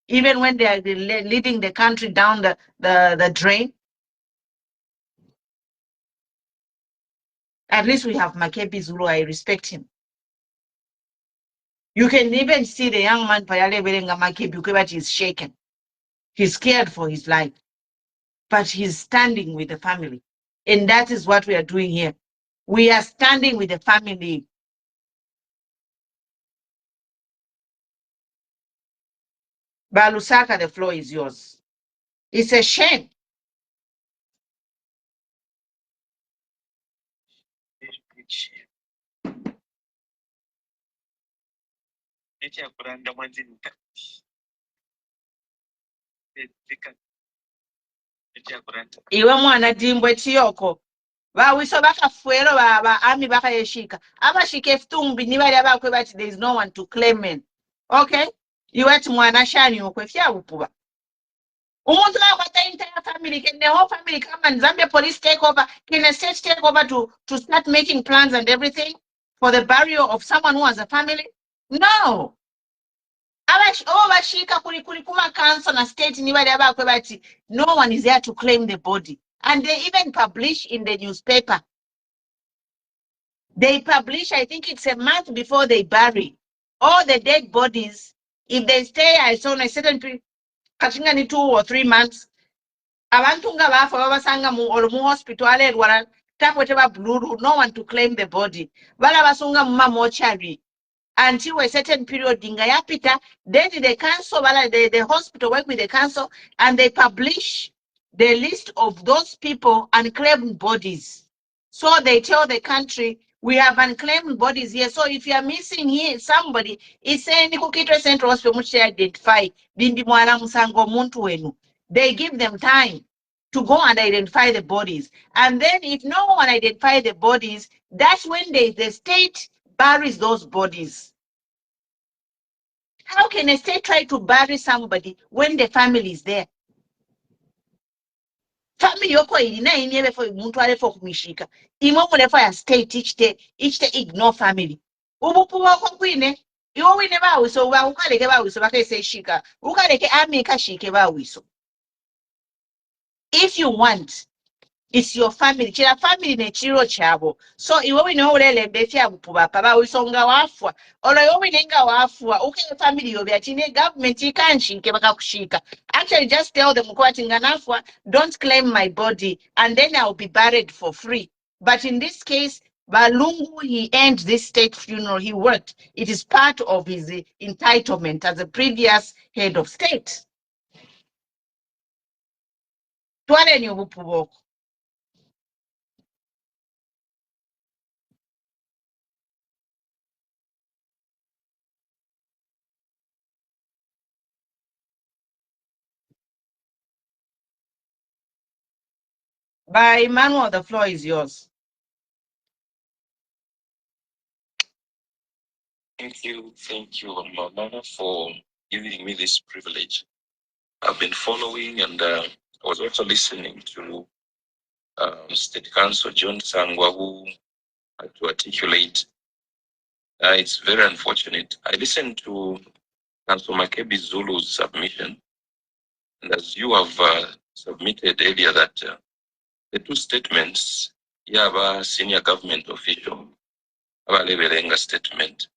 even when they are leading the country down the drain. At least we have Makebi Zulu. I respect him. You can even see the young man Payale Berenga Makebi, but he's shaken. He's scared for his life. But he's standing with the family. And that is what we are doing here. We are standing with the family. Balusaka, the floor is yours. It's a shame. Iwe mwana dimbwe chiyoko. Bawiso bakafuero ba ami bakayeshika. Abashika efutumbi nibali abakwe bati there is no one to claim in. Okay? Iwe mwana shani okwe fya bupuba. Umuntu akwata entire family, can the whole family come and Zambia police take over? Can the state take over to start making plans and everything for the burial of someone who has a family? No. No one is there to claim the body. And they even publish in the newspaper. They publish, I think it's a month before they bury all the dead bodies. If they stay, I saw a certain period, 2 or 3 months. Abantunga bafa babasanga mu hospital whatever blue, no one to claim the body. Bala basunga mu mortuary. until a certain period, Dingayapita, then the council, the hospital work with the council, and they publish the list of those people unclaimed bodies. So they tell the country, we have unclaimed bodies here. So if you are missing here, somebody is saying, Central Hospital, which they identify, Bindi Mwana Musango Muntu wenu. They give them time to go and identify the bodies. And then if no one identifies the bodies, that's when the state buries those bodies. How can a state try to bury somebody when the family is there? Family yoko ilina inyebe for muntu alefo kumishika. Imo mulefa ya state each te ignore family. Ubupu wako kwine, iwo wine bawiso wa ukaleke bawiso bakese shika. Ukaleke amika shike bawiso. If you want, it's your family. Chira family ne chiro chabo. So iwe wine ulele befi ya bupuba bawiso nga wafwa. Olo iwe wine nga wafwa. Uke family yobi achine government ikanshike baka kushika. Actually, just tell them, don't claim my body, and then I'll be buried for free. But in this case, Lungu, he earned this state funeral. He worked. It is part of his entitlement as a previous head of state. By Emmanuel, the floor is yours. Thank you, Mama, for giving me this privilege. I've been following, and I was also listening to State Council John Sangwa, who had to articulate. It's very unfortunate. I listened to Council Makebi Zulu's submission, and as you have submitted earlier, that the two statements, Yaba senior government official, Abalebelenga statement,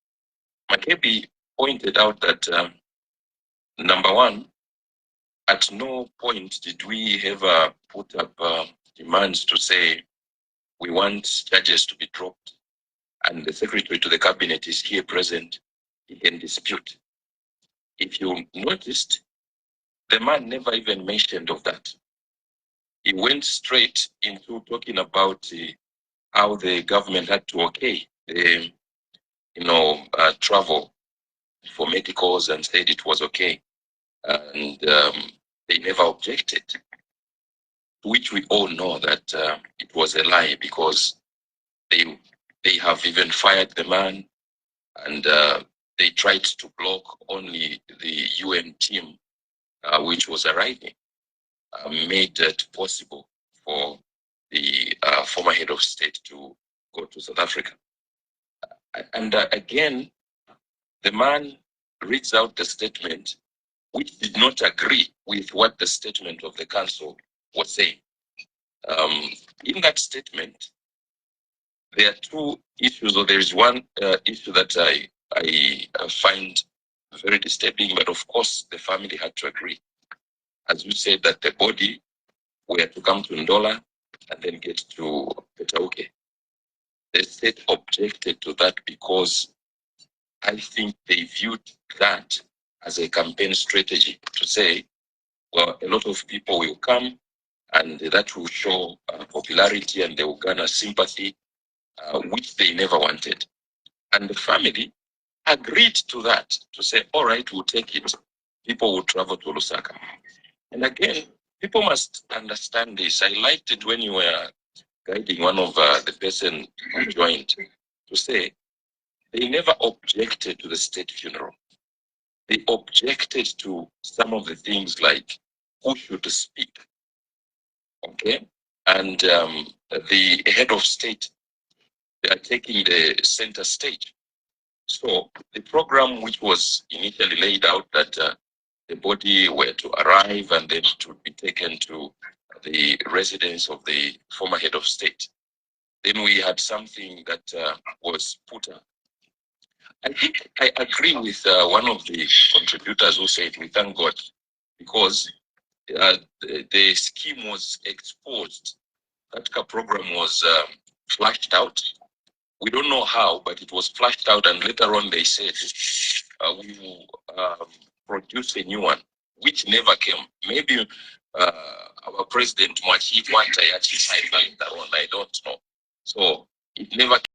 Makebi pointed out that number one, at no point did we ever put up demands to say we want judges to be dropped, and the secretary to the cabinet is here present, he can dispute. If you noticed, the man never even mentioned of that. He went straight into talking about how the government had to okay the travel for medicals, and said it was okay, and they never objected, which we all know that it was a lie, because they have even fired the man, and they tried to block only the UN team which was arriving, made it possible for the former head of state to go to South Africa. And again, the man reads out the statement, which did not agree with what the statement of the council was saying. In that statement, there are two issues, or there is one issue that I find very disturbing, but of course the family had to agree. As you said, that the body were to come to Ndola and then get to Petauke. The state objected to that because I think they viewed that as a campaign strategy to say, well, a lot of people will come and that will show popularity and they will garner sympathy, which they never wanted. And the family agreed to that, to say, all right, we'll take it. People will travel to Lusaka. And again, people must understand this. I liked it when you were guiding one of the person who joined to say they never objected to the state funeral. They objected to some of the things like who should speak, okay? And the head of state, they are taking the center stage. So the program which was initially laid out that the body were to arrive and then to be taken to the residence of the former head of state. Then we had something that was put up. I think I agree with one of the contributors who said, we thank God, because the scheme was exposed. That program was flashed out. We don't know how, but it was flashed out, and later on they said we will produce a new one, which never came. Maybe our president Mwachi Wanta actually signed later on. I don't know. So it never